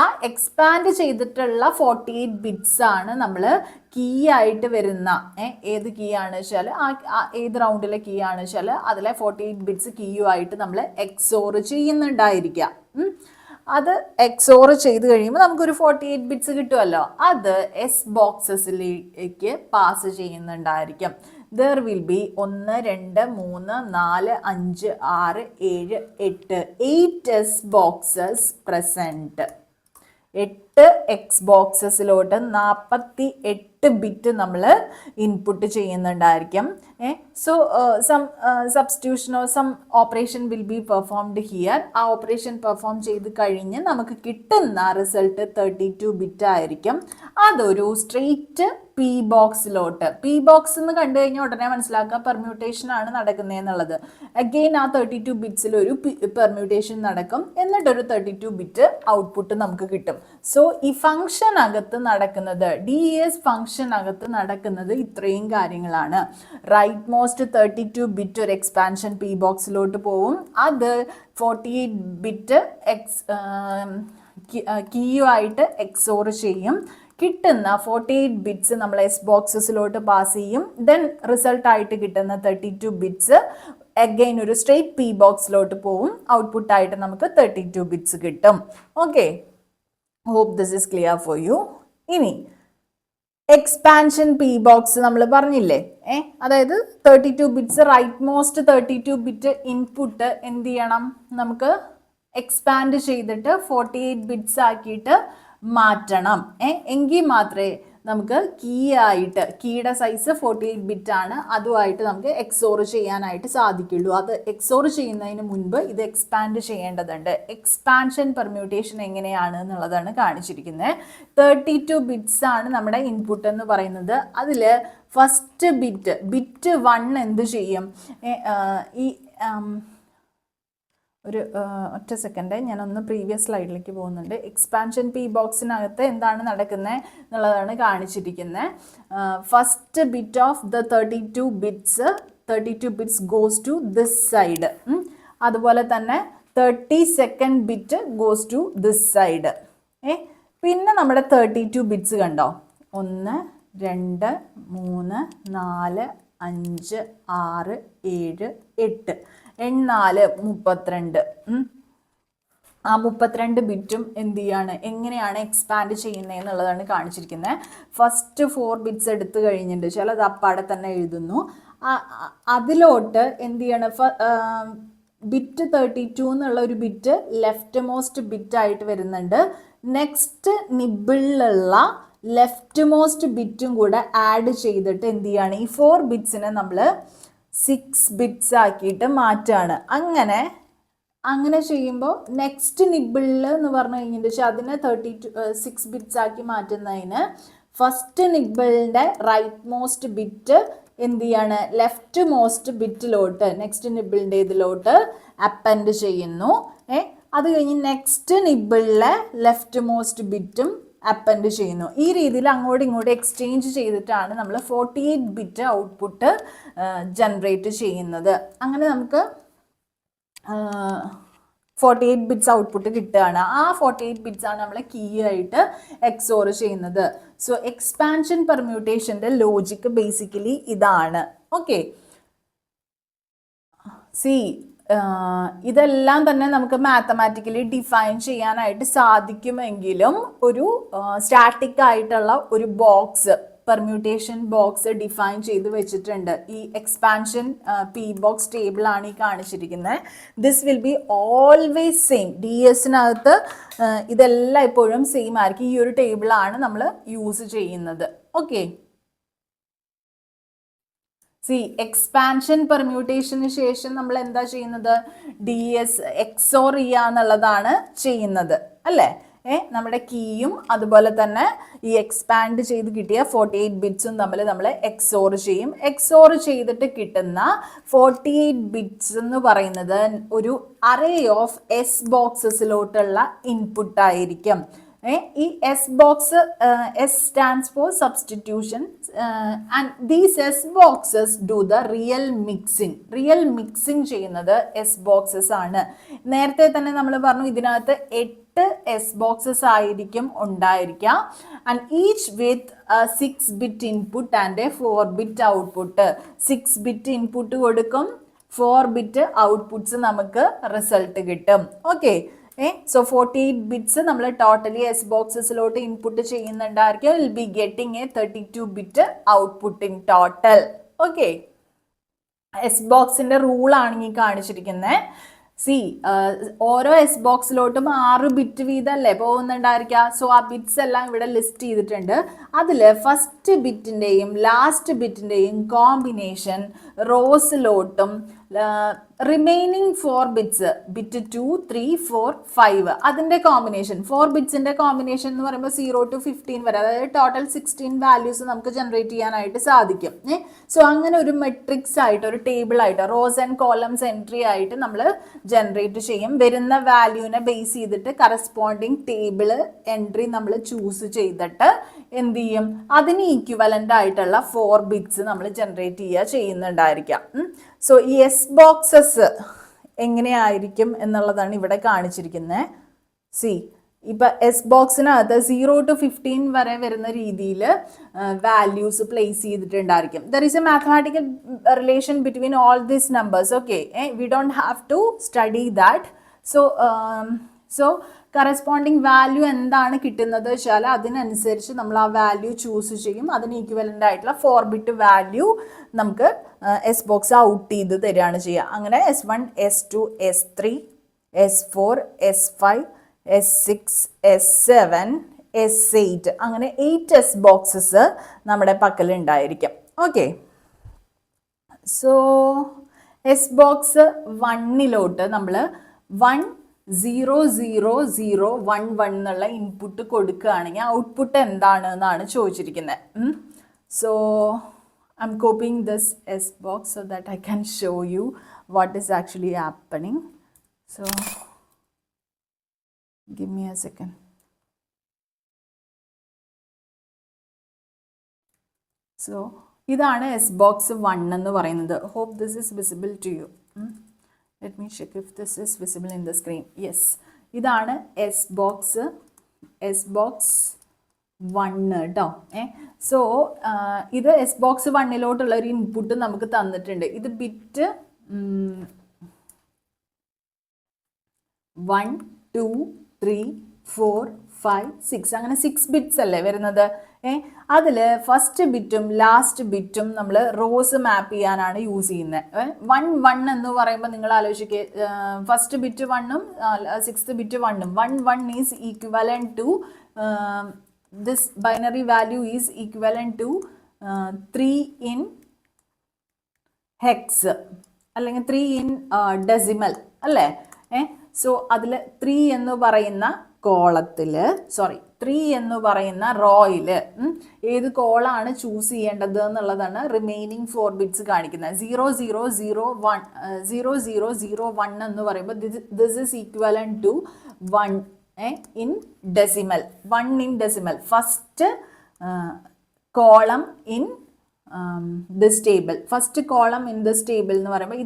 ആ എക്സ്പാൻഡ് ചെയ്തിട്ടുള്ള 48 ബിറ്റ്സ് ആണ് നമ്മൾ കീ ആയിട്ട് വരുന്ന, ഏത് കീ ആണ് വെച്ചാൽ ഏത് റൗണ്ടിലെ കീ ആണ് വെച്ചാൽ അതിലെ 48 ബിറ്റ്സ് കീയുമായിട്ട് നമ്മൾ എക്സോർ ചെയ്യുന്നുണ്ടായിരിക്കുക. അത് എക്സോർ ചെയ്ത് കഴിയുമ്പോൾ നമുക്കൊരു 48 ബിറ്റ്സ് കിട്ടുമല്ലോ, അത് എസ് ബോക്സസിലേക്ക് പാസ് ചെയ്യുന്നുണ്ടായിരിക്കും. There will be 1 2 3 4 5 6 7 8 S boxes present. 8 S ബോക്സസിലോട്ട് 48 ബിറ്റ് നമ്മൾ ഇൻപുട്ട് ചെയ്യുന്നുണ്ടായിരിക്കും. So some substitution or some operation will be performed here. ആ ഓപ്പറേഷൻ പെർഫോം ചെയ്ത് കഴിഞ്ഞ് നമുക്ക് കിട്ടുന്ന റിസൾട്ട് 32 ബിറ്റ് ആയിരിക്കും. അതൊരു സ്ട്രെയിറ്റ് പി ബോക്സിലോട്ട്, പി ബോക്സ് എന്ന് കണ്ടു കഴിഞ്ഞാൽ ഉടനെ മനസ്സിലാക്കുക പെർമ്യൂട്ടേഷൻ ആണ് നടക്കുന്നത് എന്നുള്ളത്. അഗെയിൻ ആ 32 ബിറ്റ്സിൽ ഒരു പെർമ്യൂട്ടേഷൻ നടക്കും, എന്നിട്ടൊരു 32 ബിറ്റ് ഔട്ട്പുട്ട് നമുക്ക് കിട്ടും. സോ ഈ ഫംഗ്ഷൻ അകത്ത് നടക്കുന്നത്, DES ഫംഗ്ഷൻ അകത്ത് നടക്കുന്നത് ഇത്രയും കാര്യങ്ങളാണ്. റൈറ്റ് മോസ്റ്റ് 32 ബിറ്റ് ഒരു എക്സ്പാൻഷൻ പി ബോക്സിലോട്ട് പോവും, അത് 48 ബിറ്റ് കീയുമായിട്ട് എക്സോർ ചെയ്യും. കിട്ടുന്ന 48 ബിറ്റ്സ് നമ്മൾ എസ് ബോക്സസിലോട്ട് പാസ് ചെയ്യും. ദെൻ റിസൾട്ട് ആയിട്ട് കിട്ടുന്ന 32 ബിറ്റ്സ് അഗൈൻ ഒരു സ്ട്രേറ്റ് പി ബോക്സിലോട്ട് പോവും. ഔട്ട്പുട്ട് ആയിട്ട് നമുക്ക് 32 ബിറ്റ്സ് കിട്ടും. Okay, hope this is clear for you. ഇനി എക്സ്പാൻഷൻ പി ബോക്സ് നമ്മൾ പറഞ്ഞില്ലേ, അതായത് 32 bits right most 32 bit input എന്ത് ചെയ്യണം, നമുക്ക് എക്സ്പാൻഡ് ചെയ്തിട്ട് 48 ബിറ്റ്സ് ആക്കിയിട്ട് മാറ്റണം. എങ്കിൽ മാത്രമേ നമുക്ക് കീയുടെ സൈസ് 48 ബിറ്റ് ആണ്, അതുമായിട്ട് നമുക്ക് എക്സോർ ചെയ്യാനായിട്ട് സാധിക്കുള്ളൂ. അത് എക്സോർ ചെയ്യുന്നതിന് മുൻപ് ഇത് എക്സ്പാൻഡ് ചെയ്യേണ്ടതുണ്ട്. എക്സ്പാൻഷൻ പെർമ്യൂട്ടേഷൻ എങ്ങനെയാണ് എന്നുള്ളതാണ് കാണിച്ചിരിക്കുന്നത്. 32 ബിറ്റ്സ് ആണ് നമ്മുടെ ഇൻപുട്ട് എന്ന് പറയുന്നത്. അതിൽ ഫസ്റ്റ് ബിറ്റ് 1 എന്ത് ചെയ്യും, ഈ ഒരു ഒറ്റ സെക്കൻഡ്, ഞാനൊന്ന് പ്രീവിയസ് സ്ലൈഡിലേക്ക് പോകുന്നുണ്ട്. എക്സ്പാൻഷൻ പി ബോക്സിനകത്ത് എന്താണ് നടക്കുന്നത് എന്നുള്ളതാണ് കാണിച്ചിരിക്കുന്നത്. First bit of the 32 bits goes to this side. അതുപോലെ തന്നെ 32nd bit goes to this side. പിന്നെ നമ്മുടെ 32 ബിറ്റ്സ് കണ്ടോ, 1 2 3 4 5 6 7 8 4 32. ആ 32 ബിറ്റും എന്ത് ചെയ്യാണ്, എങ്ങനെയാണ് എക്സ്പാൻഡ് ചെയ്യുന്നത് എന്നുള്ളതാണ് കാണിച്ചിരിക്കുന്നത്. ഫസ്റ്റ് 4 ബിറ്റ്സ് എടുത്തു കഴിഞ്ഞിട്ട് ചിലത് അപ്പാടെ തന്നെ എഴുതുന്നു. അതിലോട്ട് എന്ത് ചെയ്യണം, ബിറ്റ് 32 എന്നുള്ള ഒരു ബിറ്റ് ലെഫ്റ്റ് മോസ്റ്റ് ബിറ്റ് ആയിട്ട് വരുന്നുണ്ട്. നെക്സ്റ്റ് നിബിളിലുള്ള ലെഫ്റ്റ് മോസ്റ്റ് ബിറ്റും കൂടെ ആഡ് ചെയ്തിട്ട് എന്ത് ചെയ്യാണ്, ഈ 4 ബിറ്റ്സിനെ നമ്മൾ 6 ബിറ്റ്സ് ആക്കിയിട്ട് മാറ്റാണ്. അങ്ങനെ ചെയ്യുമ്പോൾ നെക്സ്റ്റ് നിബിളിൽ എന്ന് പറഞ്ഞു കഴിഞ്ഞിട്ട് അതിനെ 6 ബിറ്റ്സ് ആക്കി മാറ്റുന്നതിന് ഫസ്റ്റ് നിബിളിൻ്റെ റൈറ്റ് മോസ്റ്റ് ബിറ്റ് എന്ത് ചെയ്യാണ്, ലെഫ്റ്റ് മോസ്റ്റ് ബിറ്റിലോട്ട് നെക്സ്റ്റ് നിബിളിൻ്റെ ഇതിലോട്ട് അപ്പൻഡ് ചെയ്യുന്നു. അത് കഴിഞ്ഞ് നെക്സ്റ്റ് നിബിളിലെ ലെഫ്റ്റ് മോസ്റ്റ് ബിറ്റും അപ്പൻഡ് ചെയ്യുന്നു. ഈ രീതിയിൽ അങ്ങോട്ടും ഇങ്ങോട്ടും എക്സ്ചേഞ്ച് ചെയ്തിട്ടാണ് നമ്മൾ 48 ബിറ്റ് ഔട്ട്പുട്ട് ജനറേറ്റ് ചെയ്യുന്നത്. അങ്ങനെ നമുക്ക് 48 ബിറ്റ്സ് ഔട്ട്പുട്ട് കിട്ടുകയാണ്. ആ 48 ബിറ്റ്സ് ആണ് നമ്മൾ കീ ആയിട്ട് എക്സോർ ചെയ്യുന്നത്. സോ എക്സ്പാൻഷൻ പെർമ്യൂട്ടേഷൻ്റെ ലോജിക്ക് ബേസിക്കലി ഇതാണ്. ഓക്കെ, ഇതെല്ലാം തന്നെ നമുക്ക് മാത്തമാറ്റിക്കലി ഡിഫൈൻ ചെയ്യാനായിട്ട് സാധിക്കുമെങ്കിലും ഒരു സ്റ്റാറ്റിക് ആയിട്ടുള്ള ഒരു ബോക്സ്, പെർമ്യൂട്ടേഷൻ ബോക്സ് ഡിഫൈൻ ചെയ്ത് വെച്ചിട്ടുണ്ട്. ഈ എക്സ്പാൻഷൻ പി ബോക്സ് ടേബിൾ ആണ് ഈ കാണിച്ചിരിക്കുന്നത്. This will be always same. DS-നകത്ത് ഇതെല്ലാം എപ്പോഴും സെയിം ആയിരിക്കും. ഈ ഒരു ടേബിളാണ് നമ്മൾ യൂസ് ചെയ്യുന്നത്. ഓക്കെ, എക്സ്പാൻഷൻ പെർമ്യൂട്ടേഷന് ശേഷം നമ്മൾ എന്താ ചെയ്യുന്നത്, DS എക്സോർ ചെയ്യുക എന്നുള്ളതാണ് ചെയ്യുന്നത് അല്ലേ. നമ്മുടെ കീയും അതുപോലെ തന്നെ ഈ എക്സ്പാൻഡ് ചെയ്ത് കിട്ടിയ 48 ബിറ്റ്സും തമ്മിൽ നമ്മൾ എക്സോർ ചെയ്യും. എക്സോർ ചെയ്തിട്ട് കിട്ടുന്ന 48 ബിറ്റ്സ് എന്ന് പറയുന്നത് ഒരു അറേ ഓഫ് എസ് ബോക്സസിലോട്ടുള്ള ഇൻപുട്ട് ആയിരിക്കും. ഈ S box, S stands for substitution, and these S boxes do the real mixing ചെയ്യുന്നത് എസ് ബോക്സസ് ആണ്. നേരത്തെ തന്നെ നമ്മൾ പറഞ്ഞു ഇതിനകത്ത് 8 എസ് ബോക്സസ് ആയിരിക്കും ഉണ്ടായിരിക്കുക. And each with 6 bit input and 4 bit output. 6 bit input കൊടുക്കും, 4 ബിറ്റ് ഔട്ട്പുട്ട്സ് നമുക്ക് റിസൾട്ട് കിട്ടും. ഓക്കെ, സോ 48 ബിറ്റ്സ് നമ്മൾ ടോട്ടലി എസ് ബോക്സസിലോട്ട് ഇൻപുട്ട് ചെയ്യുന്നുണ്ടായിരിക്കും. Will be getting a 32 bit output in total. Okay, S ബോക്സിന്റെ റൂളാണ് ഈ കാണിച്ചിരിക്കുന്നത്. ഓരോ എസ് ബോക്സിലോട്ടും 6 ബിറ്റ് വീതമല്ലേ പോകുന്നുണ്ടായിരിക്കുക. സോ ആ ബിറ്റ്സ് എല്ലാം ഇവിടെ ലിസ്റ്റ് ചെയ്തിട്ടുണ്ട്. അതിൽ ഫസ്റ്റ് ബിറ്റിൻ്റെയും ലാസ്റ്റ് ബിറ്റിൻ്റെയും കോമ്പിനേഷൻ റോസിലോട്ടും റിമൈനിങ് 4 ബിറ്റ്സ്, ബിറ്റ് 2, 3, 4, 5 അതിൻ്റെ കോമ്പിനേഷൻ, 4 ബിറ്റ്സിൻ്റെ കോമ്പിനേഷൻ എന്ന് പറയുമ്പോൾ 0 to 15 വരെ, അതായത് ടോട്ടൽ 16 വാല്യൂസ് നമുക്ക് ജനറേറ്റ് ചെയ്യാനായിട്ട് സാധിക്കും. സോ അങ്ങനെ ഒരു മെട്രിക്സ് ആയിട്ട്, ഒരു ടേബിൾ ആയിട്ട്, റോസ് ആൻഡ് കോളംസ് എൻട്രി ആയിട്ട് നമ്മൾ ജനറേറ്റ് ചെയ്യും. വരുന്ന വാല്യൂവിനെ ബേസ് ചെയ്തിട്ട് കറസ്പോണ്ടിങ് ടേബിൾ എൻട്രി നമ്മൾ ചൂസ് ചെയ്തിട്ട് എന്ത് ചെയ്യും, അതിന് ഈക്വലൻ്റ് ആയിട്ടുള്ള 4 ബിറ്റ്സ് നമ്മൾ ജനറേറ്റ് ചെയ്യുന്നുണ്ടായിരിക്കാം. സോ ഈ എസ് ബോക്സസ് എങ്ങനെയായിരിക്കും എന്നുള്ളതാണ് ഇവിടെ കാണിച്ചിരിക്കുന്നത്. ഇപ്പം എസ് ബോക്സിനകത്ത് 0 to 15 വരെ വരുന്ന രീതിയിൽ വാല്യൂസ് പ്ലേസ് ചെയ്തിട്ടുണ്ടായിരിക്കും. There is a mathematical relation between all these numbers. Okay, we don't have to study that. So corresponding value എന്താണ് കിട്ടുന്നത് വെച്ചാൽ അതിനനുസരിച്ച് നമ്മൾ ആ വാല്യൂ ചൂസ് ചെയ്യും. അതിന് ഈക്വലൻ്റ് ആയിട്ടുള്ള 4 ബിറ്റ് വാല്യൂ നമുക്ക് എസ് ബോക്സ് ഔട്ട് ചെയ്ത് തരികയാണ് ചെയ്യുക. അങ്ങനെ S1, S2, S3, S4, S5, S6, S7, S8 അങ്ങനെ 8 എസ് ബോക്സസ് നമ്മുടെ പക്കലുണ്ടായിരിക്കും. ഓക്കെ, സോ എസ് ബോക്സ് 1 നമ്മൾ 1 0 0 0 1 1 എന്നുള്ള ഇൻപുട്ട് കൊടുക്കുകയാണെങ്കിൽ ഔട്ട്പുട്ട് എന്താണ് എന്നാണ് ചോദിച്ചിരിക്കുന്നത്. So I M coping this S box so that I can show you what is actually happening. So give me a second. So ഇതാണ് S box 1 എന്ന് പറയുന്നത്. hope this is visible to you. Let me check if this is visible in the screen. Yes, ഇതാണ് S box 1 കേട്ടോ. So ഇത് S box 1 ഒരു input നമുക്ക് തന്നിട്ടുണ്ട്. ഇത് ബിറ്റ് 1 2 3 4 5 6 അങ്ങനെ 6 ബിറ്റ്സ് അല്ലേ വരുന്നത്. അതിൽ ഫസ്റ്റ് ബിറ്റും ലാസ്റ്റ് ബിറ്റും നമ്മൾ റോസ് മാപ്പ് ചെയ്യാനാണ് യൂസ് ചെയ്യുന്നത്. 1 1 എന്ന് പറയുമ്പോൾ നിങ്ങൾ ആലോചിക്കുക, ഫസ്റ്റ് ബിറ്റ് 1ഉം 6th ബിറ്റ് 1ഉം 1 1 is equivalent to this binary value is equivalent to 3 in hex അല്ലെങ്കിൽ 3 ഇൻ ഡെസിമൽ അല്ലേ. സോ അതിൽ 3 എന്ന് പറയുന്ന കോളത്തിൽ 3 എന്ന് പറയുന്ന റോയിൽ ഏത് കോളാണ് ചൂസ് ചെയ്യേണ്ടത് എന്നുള്ളതാണ് റിമൈനിങ് 4 ബിറ്റ്സ് കാണിക്കുന്നത്. 0 0 0 1 0 0 0 1 എന്ന് പറയുമ്പോൾ this is equivalent to 1 in decimal. 1 in decimal, first column in this table. First column in this table എന്ന് പറയുമ്പോൾ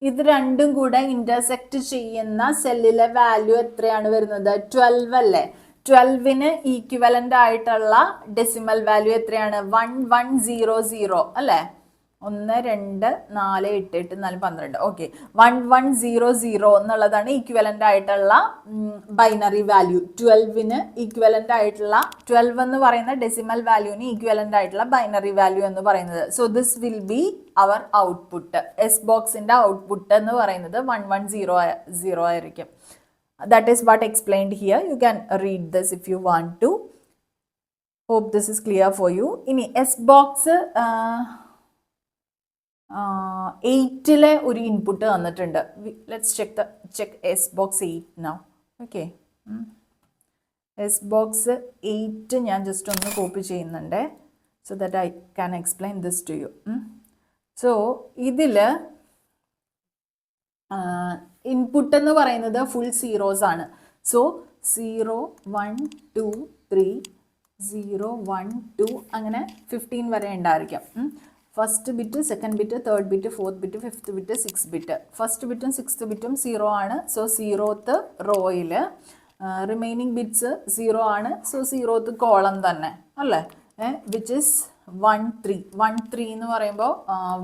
ഇത് രണ്ടും കൂടെ ഇന്റർസെക്റ്റ് ചെയ്യുന്ന സെല്ലിലെ വാല്യൂ എത്രയാണ് വരുന്നത്? 12 അല്ലേ. 12ന് ഈക്വലൻ്റ് ആയിട്ടുള്ള ഡെസിമൽ വാല്യൂ എത്രയാണ്? 1100 അല്ലേ. 1 2 4 8 8 4 12. ഓക്കെ, 1100 എന്നുള്ളതാണ് ഈക്വലൻ്റ് ആയിട്ടുള്ള ബൈനറി വാല്യൂ. 12ന് ഈക്വലൻ്റ് ആയിട്ടുള്ള 12 എന്ന് പറയുന്ന ഡെസിമൽ വാല്യൂന് ഈക്വലൻ്റ് ആയിട്ടുള്ള ബൈനറി വാല്യൂ എന്ന് പറയുന്നത്. So this will be our output. S ബോക്സിൻ്റെ ഔട്ട്പുട്ട് എന്ന് പറയുന്നത് 1100 ആയിരിക്കും. That is what explained here. You can read this if you want to. Hope this is clear for you. ഇനി S box 8 ഒരു ഇൻപുട്ട് തന്നിട്ടുണ്ട്. Let's check S box 8 now. Okay, S box 8 ഞാൻ just ഒന്ന് copy ചെയ്യുന്നുണ്ട് so that I can explain this to you. So ഇതിൽ input എന്ന് പറയുന്നത് ഫുൾ സീറോസ് ആണ്. സോ 0 1 2 3 0 1 2 അങ്ങനെ 15 വരെ ഉണ്ടായിരിക്കും. First bit, second bit, third bit, fourth bit, fifth bit, 6 bit. First ബിറ്റും 6th ബിറ്റും 0 ആണ്. സോ 0th റോയിൽ റിമൈനിങ് ബിറ്റ്സ് 0 ആണ്. സോ 0th കോളം തന്നെ അല്ലേ, വിച്ച് ഇസ് 1 3. 1 3 എന്ന് പറയുമ്പോൾ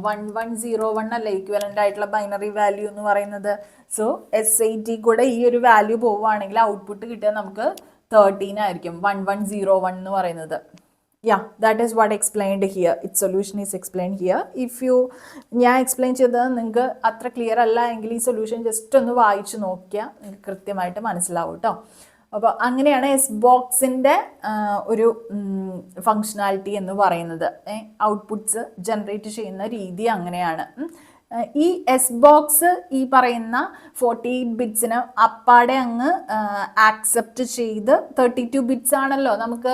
1101 അല്ലേ ഈക്വലൻ്റ് ആയിട്ടുള്ള ബൈനറി വാല്യൂ എന്ന് പറയുന്നത്. സോ SAT കൂടെ ഈ ഒരു വാല്യൂ പോവുകയാണെങ്കിൽ ഔട്ട്പുട്ട് കിട്ടുക നമുക്ക് 13 ആയിരിക്കും. 1101 എന്ന് പറയുന്നത്. Yeah, that is what explained here. Its solution is explained here. If you ഞാൻ എക്സ്പ്ലെയിൻ ചെയ്തത് നിങ്ങൾക്ക് അത്ര ക്ലിയർ അല്ല എങ്കിൽ ഈ സൊല്യൂഷൻ ജസ്റ്റ് ഒന്ന് വായിച്ച് നോക്കിയാൽ നിങ്ങൾക്ക് കൃത്യമായിട്ട് മനസ്സിലാവും കേട്ടോ. അപ്പോൾ അങ്ങനെയാണ് എസ് ബോക്സിൻ്റെ ഒരു ഫങ്ഷനാലിറ്റി എന്ന് പറയുന്നത്. ഔട്ട്പുട്ട്സ് ജനറേറ്റ് ചെയ്യുന്ന രീതി അങ്ങനെയാണ്. ഈ എസ് ബോക്സ് ഈ പറയുന്ന 48 ബിറ്റ്സിന് അപ്പാടെ അങ്ങ് ആക്സെപ്റ്റ് ചെയ്ത് 32 ബിറ്റ്സ് ആണല്ലോ നമുക്ക്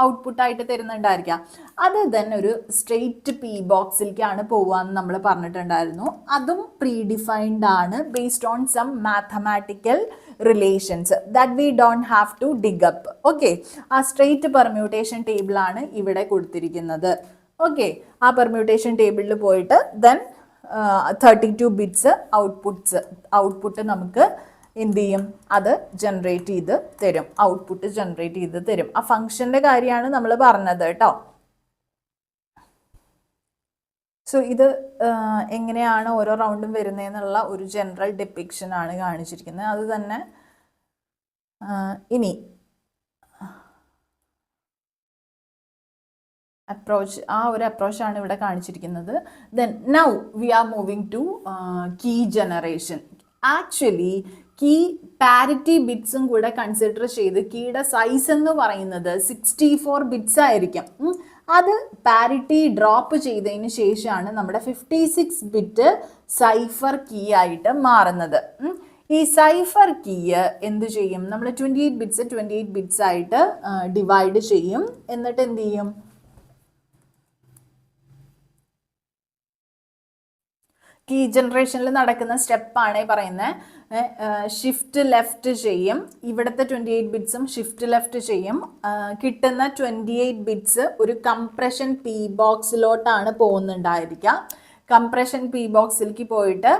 ഔട്ട്പുട്ടായിട്ട് തരുന്നുണ്ടായിരിക്കാം. അത് തന്നെ ഒരു സ്ട്രെയിറ്റ് പി ബോക്സിലേക്കാണ് പോവാന്ന് നമ്മൾ പറഞ്ഞിട്ടുണ്ടായിരുന്നു. അതും പ്രീ ഡിഫൈൻഡ് ആണ് based on some mathematical relations that we don't have to dig up. Okay, ആ സ്ട്രെയിറ്റ് പെർമ്യൂട്ടേഷൻ ടേബിളാണ് ഇവിടെ കൊടുത്തിരിക്കുന്നത്. ഓക്കെ, ആ പെർമ്യൂട്ടേഷൻ ടേബിളിൽ പോയിട്ട് ദെൻ 32 ബിറ്റ്സ് ഔട്ട്പുട്ട് നമുക്ക് എന്ത് ചെയ്യും, അത് ജനറേറ്റ് ചെയ്ത് തരും, ഔട്ട്പുട്ട് ജനറേറ്റ് ചെയ്ത് തരും. ആ ഫംഗ്ഷൻ്റെ കാര്യമാണ് നമ്മൾ പറഞ്ഞത് കേട്ടോ. സോ ഇത് എങ്ങനെയാണ് ഓരോ റൗണ്ടും വരുന്നതെന്നുള്ള ഒരു ജനറൽ ഡിപ്പിക്ഷൻ ആണ് കാണിച്ചിരിക്കുന്നത്. അത് തന്നെ ഇനി അപ്രോച്ച്, ആ ഒരു അപ്രോച്ചാണ് ഇവിടെ കാണിച്ചിരിക്കുന്നത്. Then now we are moving to key generation. Actually key parity ബിറ്റ്സും കൂടെ കൺസിഡർ ചെയ്ത് കീയുടെ സൈസ് എന്ന് പറയുന്നത് 64 ബിറ്റ്സ് ആയിരിക്കും. അത് പാരിറ്റി ഡ്രോപ്പ് ചെയ്തതിന് ശേഷമാണ് നമ്മുടെ 56 ബിറ്റ് സൈഫർ കീ ആയിട്ട് മാറുന്നത്. ഈ സൈഫർ കീ എന്ത് ചെയ്യും, നമ്മൾ 28 ബിറ്റ്സ് ആയിട്ട് ഡിവൈഡ് ചെയ്യും. എന്നിട്ട് എന്ത് ചെയ്യും, കീ ജനറേഷനിൽ നടക്കുന്ന സ്റ്റെപ്പാണ് പറയുന്നത്. ഷിഫ്റ്റ് ലെഫ്റ്റ് ചെയ്യും, ഇവിടുത്തെ 28 ബിറ്റ്സും ഷിഫ്റ്റ് ലെഫ്റ്റ് ചെയ്യും. കിട്ടുന്ന 28 ബിറ്റ്സ് ഒരു കംപ്രഷൻ പി ബോക്സിലോട്ടാണ് പോകുന്നുണ്ടായിരിക്കുക. കംപ്രഷൻ പി ബോക്സിലേക്ക് പോയിട്ട്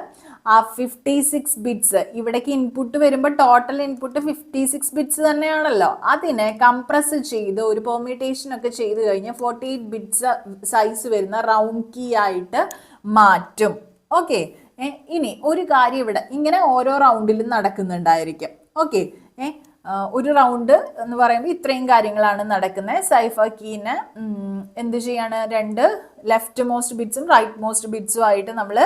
ആ 56 ബിറ്റ്സ്, ഇവിടേക്ക് ഇൻപുട്ട് വരുമ്പോൾ ടോട്ടൽ ഇൻപുട്ട് 56 ബിറ്റ്സ് തന്നെയാണല്ലോ, അതിനെ കംപ്രസ് ചെയ്ത് ഒരു പെർമ്യൂട്ടേഷൻ ഒക്കെ ചെയ്ത് കഴിഞ്ഞ് 48 ബിറ്റ്സ് സൈസ് വരുന്ന റൗണ്ട് കീ ആയിട്ട് മാറ്റും. ഓക്കെ, ഇനി ഒരു കാര്യം ഇവിടെ ഇങ്ങനെ ഓരോ റൗണ്ടിലും നടക്കുന്നുണ്ടായിരിക്കും. ഓക്കെ, ഒരു റൗണ്ട് എന്ന് പറയുമ്പോൾ ഇത്രയും കാര്യങ്ങളാണ് നടക്കുന്നത്. സൈഫർ കീനെ എന്ത് ചെയ്യാണ്, 2 ലെഫ്റ്റ് മോസ്റ്റ് ബിറ്റ്സും റൈറ്റ് മോസ്റ്റ് ബിറ്റ്സും ആയിട്ട് നമ്മൾ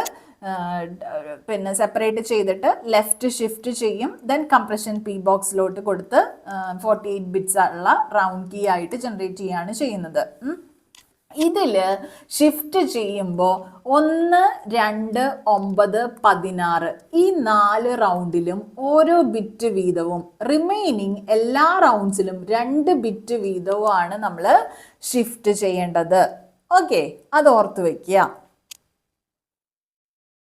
പിന്നെ സെപ്പറേറ്റ് ചെയ്തിട്ട് ലെഫ്റ്റ് ഷിഫ്റ്റ് ചെയ്യും. ദെൻ കംപ്രഷൻ പി ബോക്സിലോട്ട് കൊടുത്ത് 48 ബിറ്റ്സ് ഉള്ള റൗണ്ട് കീ ആയിട്ട് ജനറേറ്റ് ചെയ്യുകയാണ് ചെയ്യുന്നത്. ഇതിൽ ഷിഫ്റ്റ് ചെയ്യുമ്പോൾ 1, 2, 9, 16 ഈ 4 റൗണ്ടിലും ഓരോ ബിറ്റ് വീതവും, റിമൈനിങ് എല്ലാ റൗണ്ട്സിലും 2 ബിറ്റ് വീതവുമാണ് നമ്മൾ ഷിഫ്റ്റ് ചെയ്യേണ്ടത്. ഓക്കെ, അത് ഓർത്ത് വയ്ക്കുക.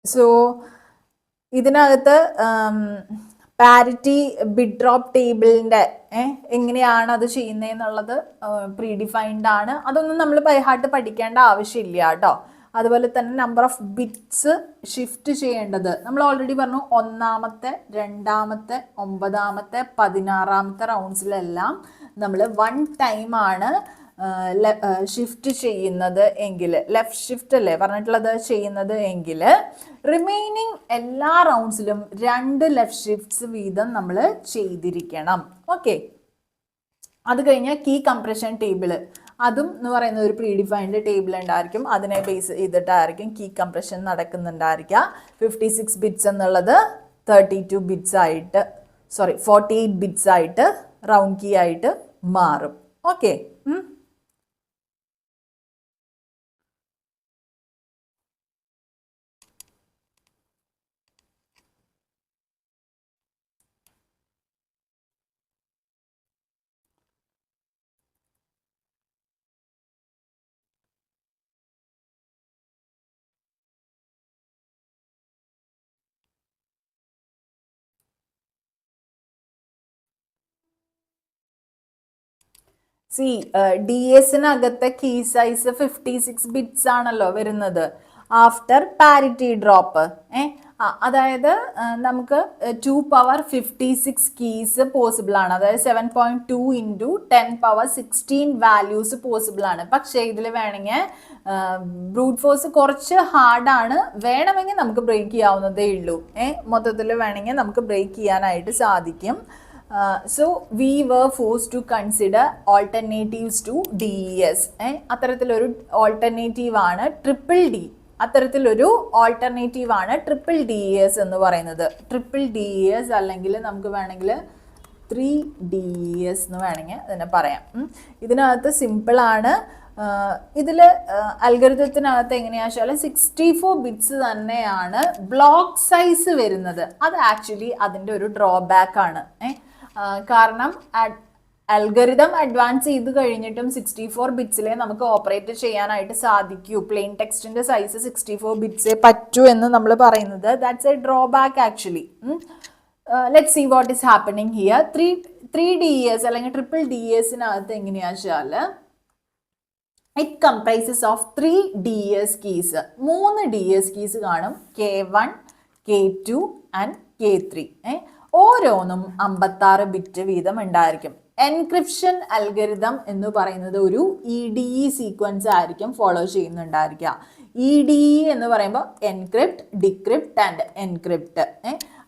സോ ഇതിനകത്ത് പാരിറ്റി ബിറ്റ് ഡ്രോപ്പ് ടേബിളിൻ്റെ എങ്ങനെയാണ് അത് ചെയ്യുന്നതെന്നുള്ളത് പ്രീ ഡിഫൈൻഡ് ആണ്. അതൊന്നും നമ്മൾ ബൈ ഹാർട്ട് പഠിക്കേണ്ട ആവശ്യമില്ല കേട്ടോ. അതുപോലെ തന്നെ നമ്പർ ഓഫ് ബിറ്റ്സ് ഷിഫ്റ്റ് ചെയ്യേണ്ടത് നമ്മൾ ഓൾറെഡി പറഞ്ഞു. 1ാമത്തെ 2ാമത്തെ 9ാമത്തെ 16ാമത്തെ റൗണ്ട്സിലെല്ലാം നമ്മൾ 1 ടൈമാണ് ഷിഫ്റ്റ് ചെയ്യുന്നത് എങ്കിൽ, ലെഫ്റ്റ് ഷിഫ്റ്റ് അല്ലേ പറഞ്ഞിട്ടുള്ളത് ചെയ്യുന്നത് എങ്കിൽ, റിമൈനിങ് എല്ലാ റൗണ്ട്സിലും 2 ലെഫ്റ്റ് ഷിഫ്റ്റ്സ് വീതം നമ്മൾ ചെയ്തിരിക്കണം. ഓക്കെ, അത് കഴിഞ്ഞാൽ കീ കംപ്രഷൻ ടേബിൾ, അതും എന്ന് പറയുന്ന ഒരു പ്രീ ഡിഫൈൻഡ് ടേബിൾ ഉണ്ടായിരിക്കും. അതിനെ ബേസ് ചെയ്തിട്ടായിരിക്കും കീ കംപ്രഷൻ നടക്കുന്നുണ്ടായിരിക്കുക. 56 ബിറ്റ്സ് എന്നുള്ളത് 32 ബിറ്റ്സ് ആയിട്ട് 48 ബിറ്റ്സ് ആയിട്ട് റൗണ്ട് കീ ആയിട്ട് മാറും. ഓക്കെ, ഡി എസിനകത്തെ കീ സൈസ് 56 ബിറ്റ്സ് ആണല്ലോ വരുന്നത് ആഫ്റ്റർ പാരിറ്റി ഡ്രോപ്പ്. അതായത് നമുക്ക് 2 പവർ 56 കീസ് പോസിബിൾ ആണ്. അതായത് 7.2 ഇൻറ്റു 10 പവർ 16 വാല്യൂസ് പോസിബിൾ ആണ്. പക്ഷേ ഇതിൽ വേണമെങ്കിൽ ബ്രൂട്ട് ഫോഴ്സ് കുറച്ച് ഹാർഡാണ്. വേണമെങ്കിൽ നമുക്ക് ബ്രേക്ക് ചെയ്യാവുന്നതേ ഉള്ളൂ. മൊത്തത്തിൽ വേണമെങ്കിൽ നമുക്ക് ബ്രേക്ക് ചെയ്യാനായിട്ട് സാധിക്കും. So we were forced to consider alternatives to DES. അത്തരത്തിലൊരു ഓൾട്ടർനേറ്റീവ് ആണ് DDD. അത്തരത്തിലൊരു ഓൾട്ടർനേറ്റീവ് ആണ് DDES എന്ന് പറയുന്നത്. DDES അല്ലെങ്കിൽ നമുക്ക് വേണമെങ്കിൽ 3DES എന്ന് വേണമെങ്കിൽ അതിനെ പറയാം. ഇതിനകത്ത് സിമ്പിളാണ്. ഇതിൽ അൽഗോരിതത്തിനകത്ത് എങ്ങനെയാണെന്ന് വെച്ചാൽ 64 ബിറ്റ്സ് തന്നെയാണ് ബ്ലോക്ക് സൈസ് വരുന്നത്. അത് ആക്ച്വലി അതിൻ്റെ ഒരു ഡ്രോബാക്ക് ആണ്. കാരണം അൽഗോരിതം അഡ്വാൻസ് ചെയ്ത് കഴിഞ്ഞിട്ടും 64 ബിറ്റ്സിലേ നമുക്ക് ഓപ്പറേറ്റ് ചെയ്യാനായിട്ട് സാധിക്കൂ. പ്ലെയിൻ ടെക്സ്റ്റിന്റെ സൈസ് 64 ബിറ്റ്സേ പറ്റൂ എന്ന് നമ്മൾ പറയുന്നത് that's a drawback actually. Let's see what is happening here. 3DES അല്ലെങ്കിൽ DDESനകത്ത് എങ്ങനെയാണെന്ന് വെച്ചാൽ it comprises of 3 DS keys. 3 DS keys കാണും, K1, K2 ആൻഡ് K3. ഓരോന്നും 56 ബിറ്റ് വീതം ഉണ്ടായിരിക്കും. എൻക്രിപ്ഷൻ അൽഗരിതം എന്ന് പറയുന്നത് ഒരു EDE സീക്വൻസ് ആയിരിക്കും ഫോളോ ചെയ്യുന്നുണ്ടായിരിക്കുക. EDE എന്ന് പറയുമ്പോൾ എൻക്രിപ്റ്റ്, ഡിക്രിപ്റ്റ് ആൻഡ് എൻക്രിപ്റ്റ്.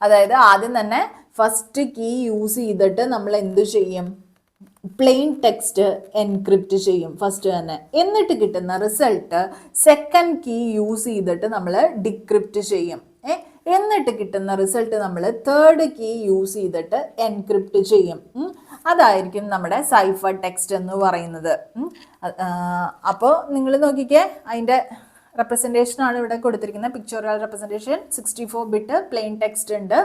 അതായത് ആദ്യം തന്നെ ഫസ്റ്റ് കീ യൂസ് ചെയ്തിട്ട് നമ്മൾ എന്ത് ചെയ്യും? പ്ലെയിൻ ടെക്സ്റ്റ് എൻക്രിപ്റ്റ് ചെയ്യും ഫസ്റ്റ് തന്നെ. എന്നിട്ട് കിട്ടുന്ന റിസൾട്ട് സെക്കൻഡ് കീ യൂസ് ചെയ്തിട്ട് നമ്മൾ ഡിക്രിപ്റ്റ് ചെയ്യും. എന്നിട്ട് കിട്ടുന്ന റിസൾട്ട് നമ്മൾ തേർഡ് കീ യൂസ് ചെയ്തിട്ട് എൻക്രിപ്റ്റ് ചെയ്യും. അതായിരിക്കും നമ്മുടെ സൈഫർ ടെക്സ്റ്റ് എന്ന് പറയുന്നത്. അപ്പോൾ നിങ്ങൾ നോക്കിക്കേ, അതിൻ്റെ റെപ്രസെൻറ്റേഷൻ ആണ് ഇവിടെ കൊടുത്തിരിക്കുന്നത്. Pictorial representation 64 bit plain text ഉണ്ട്.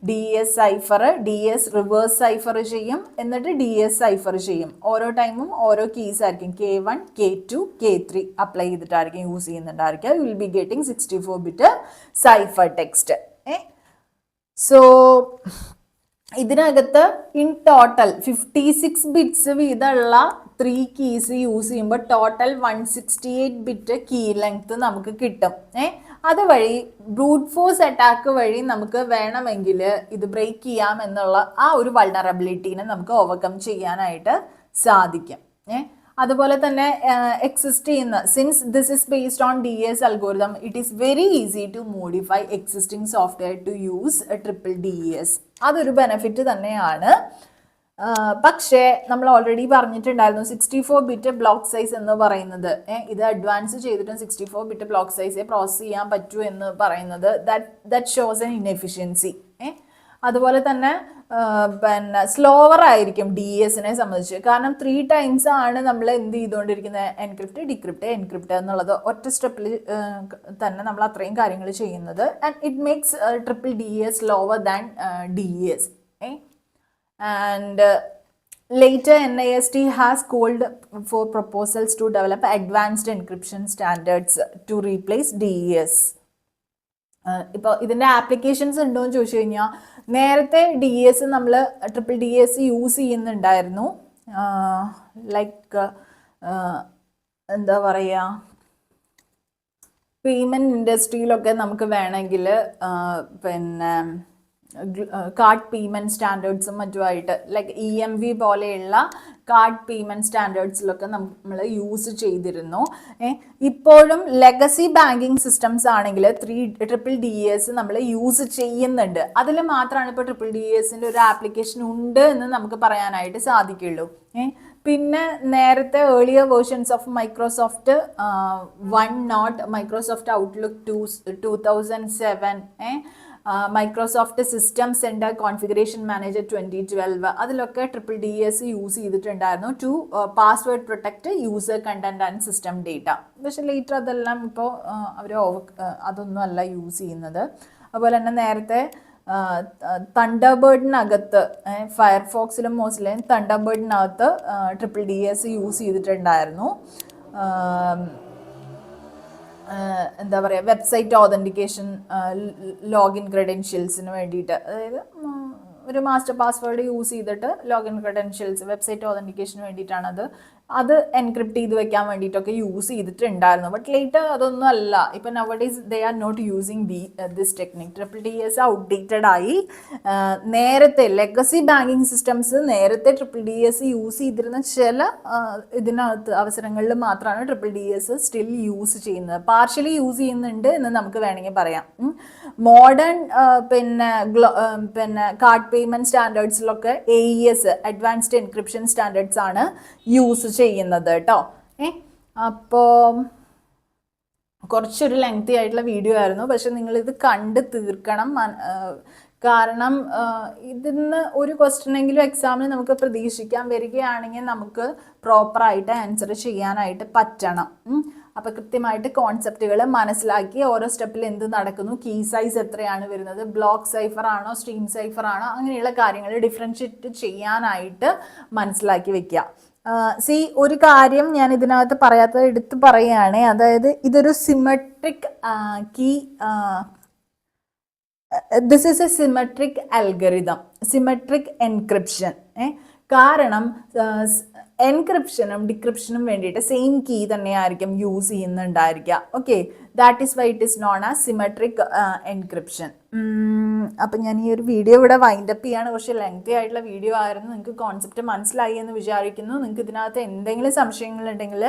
DS cipher, DS reverse cipher ചെയ്യും, എന്നിട്ട് DS സൈഫർ ചെയ്യും. ഓരോ ടൈമും ഓരോ കീസ് ആയിരിക്കും. K1, K2, K3 അപ്ലൈ ചെയ്തിട്ടായിരിക്കും യൂസ് ചെയ്യുന്നുണ്ടായിരിക്കുക. You will be getting 64 bit cipher text. So ഇതിനകത്ത് ഇൻ ടോട്ടൽ 56 ബിറ്റ്സ് വീതമുള്ള 3 കീസ് യൂസ് ചെയ്യുമ്പോൾ ടോട്ടൽ 168 ബിറ്റ് കീ ലെങ്ത് നമുക്ക് കിട്ടും. അതുവഴി ബ്രൂട്ട് ഫോഴ്സ് അറ്റാക്ക് വഴി നമുക്ക് വേണമെങ്കിൽ ഇത് ബ്രേക്ക് ചെയ്യാം എന്നുള്ള ആ ഒരു വൾണറബിലിറ്റീനെ നമുക്ക് ഓവർകം ചെയ്യാനായിട്ട് സാധിക്കും. അതുപോലെ തന്നെ എക്സിസ്റ്റ് ചെയ്യുന്ന, since this is based on DS algorithm, it is very easy to modify existing software to use DDS. അതൊരു ബെനിഫിറ്റ് തന്നെയാണ്. പക്ഷേ നമ്മൾ ഓൾറെഡി പറഞ്ഞിട്ടുണ്ടായിരുന്നു 64 ബിറ്റ് ബ്ലോക്ക് സൈസ് എന്ന് പറയുന്നത്, ഇത് അഡ്വാൻസ് ചെയ്തിട്ടും 64 ബിറ്റ് ബ്ലോക്ക് സൈസേ പ്രോസസ് ചെയ്യാൻ പറ്റൂ എന്ന് പറയുന്നത് ദാറ്റ് ഷോസ് എൻ ഇൻഎഫിഷ്യൻസി. അതുപോലെ തന്നെ പിന്നെ സ്ലോവർ ആയിരിക്കും DSനെ സംബന്ധിച്ച്. കാരണം 3 ടൈംസ് ആണ് നമ്മൾ എന്ത് ചെയ്തുകൊണ്ടിരിക്കുന്നത്? എൻക്രിപ്റ്റ്, ഡിക്രിപ്റ്റ്, എൻക്രിപ്റ്റ് എന്നുള്ളത് ഒറ്റ സ്റ്റെപ്പിൽ തന്നെ നമ്മൾ അത്രയും കാര്യങ്ങൾ ചെയ്യുന്നത്. And it makes DDS lower than DS. And later NIST has called for proposals to develop advanced encryption standards to replace DES. ഇപ്പോൾ ഇതിൻ്റെ ആപ്ലിക്കേഷൻസ് ഉണ്ടോ എന്ന് ചോദിച്ചു കഴിഞ്ഞാൽ, നേരത്തെ DS നമ്മൾ DDS യൂസ് ചെയ്യുന്നുണ്ടായിരുന്നു. ലൈക്ക് എന്താ പറയുക, പേയ്മെൻറ്റ് ഇൻഡസ്ട്രിയിലൊക്കെ നമുക്ക് വേണമെങ്കിൽ പിന്നെ കാർഡ് പേയ്മെൻറ്റ് സ്റ്റാൻഡേർഡ്സും മറ്റുമായിട്ട്, ലൈക്ക് EMV പോലെയുള്ള കാർഡ് പേയ്മെൻറ്റ് സ്റ്റാൻഡേർഡ്സിലൊക്കെ നമ്മൾ യൂസ് ചെയ്തിരുന്നു. ഇപ്പോഴും ലെഗസി ബാങ്കിങ് സിസ്റ്റംസ് ആണെങ്കിൽ DDS നമ്മൾ യൂസ് ചെയ്യുന്നുണ്ട്. അതിൽ മാത്രമാണ് ഇപ്പോൾ DDSൻ്റെ ഒരു ആപ്ലിക്കേഷൻ ഉണ്ട് എന്ന് നമുക്ക് പറയാനായിട്ട് സാധിക്കുള്ളൂ. പിന്നെ നേരത്തെ earlier versions of Microsoft OneNote, Microsoft Outlook 2007, Microsoft system center configuration manager 2012, അതിലൊക്കെ DDS യൂസ് ചെയ്തിട്ടുണ്ടായിരുന്നു to password protect user content and system data. പക്ഷെ ലേറ്റർ അതെല്ലാം ഇപ്പോൾ അവർ അതൊന്നും അല്ല യൂസ് ചെയ്യുന്നത്. അതുപോലെ തന്നെ നേരത്തെ തണ്ടർബേർഡിനകത്ത്, ഫയർഫോക്സിലും മോസിലും തണ്ടർബേർഡിനകത്ത് DDS യൂസ് ചെയ്തിട്ടുണ്ടായിരുന്നു. എന്താ പറയുക, വെബ്സൈറ്റ് ഓതൻറ്റിക്കേഷൻ, ലോഗിൻ ക്രെഡൻഷ്യൽസിന് വേണ്ടിയിട്ട്, അതായത് ഒരു മാസ്റ്റർ പാസ്വേഡ് യൂസ് ചെയ്തിട്ട് ലോഗിൻ ക്രെഡൻഷ്യൽസ് വെബ്സൈറ്റ് ഓതൻറ്റിക്കേഷന് വേണ്ടിയിട്ടാണ് അത് എൻക്രിപ്റ്റ് ചെയ്ത് വെക്കാൻ വേണ്ടിയിട്ടൊക്കെ യൂസ് ചെയ്തിട്ടുണ്ടായിരുന്നു. ബട്ട് ലേറ്റർ അതൊന്നും അല്ല. ഇപ്പം nowadays they are not using this technique. DDS outdated ആയി. നേരത്തെ ലെഗസി ബാങ്കിങ് സിസ്റ്റംസ് നേരത്തെ DDS യൂസ് ചെയ്തിരുന്ന ചില ഇതിനകത്ത് അവസരങ്ങളിൽ മാത്രമാണ് DDS സ്റ്റിൽ യൂസ് ചെയ്യുന്നത്. പാർഷ്യലി യൂസ് ചെയ്യുന്നുണ്ട് എന്ന് നമുക്ക് വേണമെങ്കിൽ പറയാം. മോഡേൺ പിന്നെ കാർഡ് പേയ്മെൻറ്റ് സ്റ്റാൻഡേർഡ്സിലൊക്കെ AES, അഡ്വാൻസ്ഡ് എൻക്രിപ്ഷൻ സ്റ്റാൻഡേർഡ്സ് ആണ് യൂസ് ചെയ്യുന്നത് കേട്ടോ. അപ്പോൾ കുറച്ചൊരു ലെങ്തി ആയിട്ടുള്ള വീഡിയോ ആയിരുന്നു, പക്ഷെ നിങ്ങളിത് കണ്ട് തീർക്കണം. കാരണം ഇതിന്ന് ഒരു ക്വസ്റ്റ്യനെങ്കിലും എക്സാമിന് നമുക്ക് പ്രതീക്ഷിക്കാൻ വരികയാണെങ്കിൽ നമുക്ക് പ്രോപ്പറായിട്ട് ആൻസർ ചെയ്യാനായിട്ട് പറ്റണം. അപ്പോൾ കൃത്യമായിട്ട് കോൺസെപ്റ്റുകൾ മനസ്സിലാക്കി ഓരോ സ്റ്റെപ്പിൽ എന്ത് നടക്കുന്നു, കീ സൈസ് എത്രയാണ് വരുന്നത്, ബ്ലോക്ക് സൈഫർ ആണോ സ്ട്രീം സൈഫർ ആണോ, അങ്ങനെയുള്ള കാര്യങ്ങൾ ഡിഫറൻഷ്യേറ്റ് ചെയ്യാനായിട്ട് മനസ്സിലാക്കി വെക്കുക. ഒരു കാര്യം ഞാൻ ഇതിനകത്ത് പറയാത്തത് എടുത്ത് പറയുകയാണ്. അതായത് ഇതൊരു symmetric key, this is a symmetric algorithm, symmetric encryption. കാരണം എൻക്രിപ്ഷനും ഡിക്രിപ്ഷനും വേണ്ടിയിട്ട് സെയിം കീ തന്നെയായിരിക്കും യൂസ് ചെയ്യുന്നുണ്ടായിരിക്കുക. Okay, that is why it is known as symmetric encryption. അപ്പം ഞാൻ ഈ ഒരു വീഡിയോ ഇവിടെ വൈൻഡപ്പ് ചെയ്യാണ്. കുറച്ച് ലെങ്തി ആയിട്ടുള്ള വീഡിയോ ആയിരുന്നു. നിങ്ങൾക്ക് കോൺസെപ്റ്റ് മനസ്സിലായി എന്ന് വിചാരിക്കുന്നു. നിങ്ങൾക്ക് ഇതിനകത്ത് എന്തെങ്കിലും സംശയങ്ങളുണ്ടെങ്കിൽ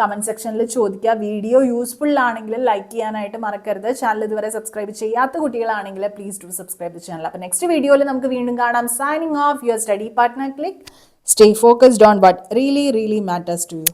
കമൻറ്റ് സെക്ഷനിൽ ചോദിക്കുക. വീഡിയോ യൂസ്ഫുൾ ആണെങ്കിൽ ലൈക്ക് ചെയ്യാനായിട്ട് മറക്കരുത്. ചാനൽ ഇതുവരെ സബ്സ്ക്രൈബ് ചെയ്യാത്ത കുട്ടികളാണെങ്കിൽ please do subscribe the channel. അപ്പോൾ നെക്സ്റ്റ് വീഡിയോയിൽ നമുക്ക് വീണ്ടും കാണാം. Signing off, your study partner click. Stay focused on what really matters to you.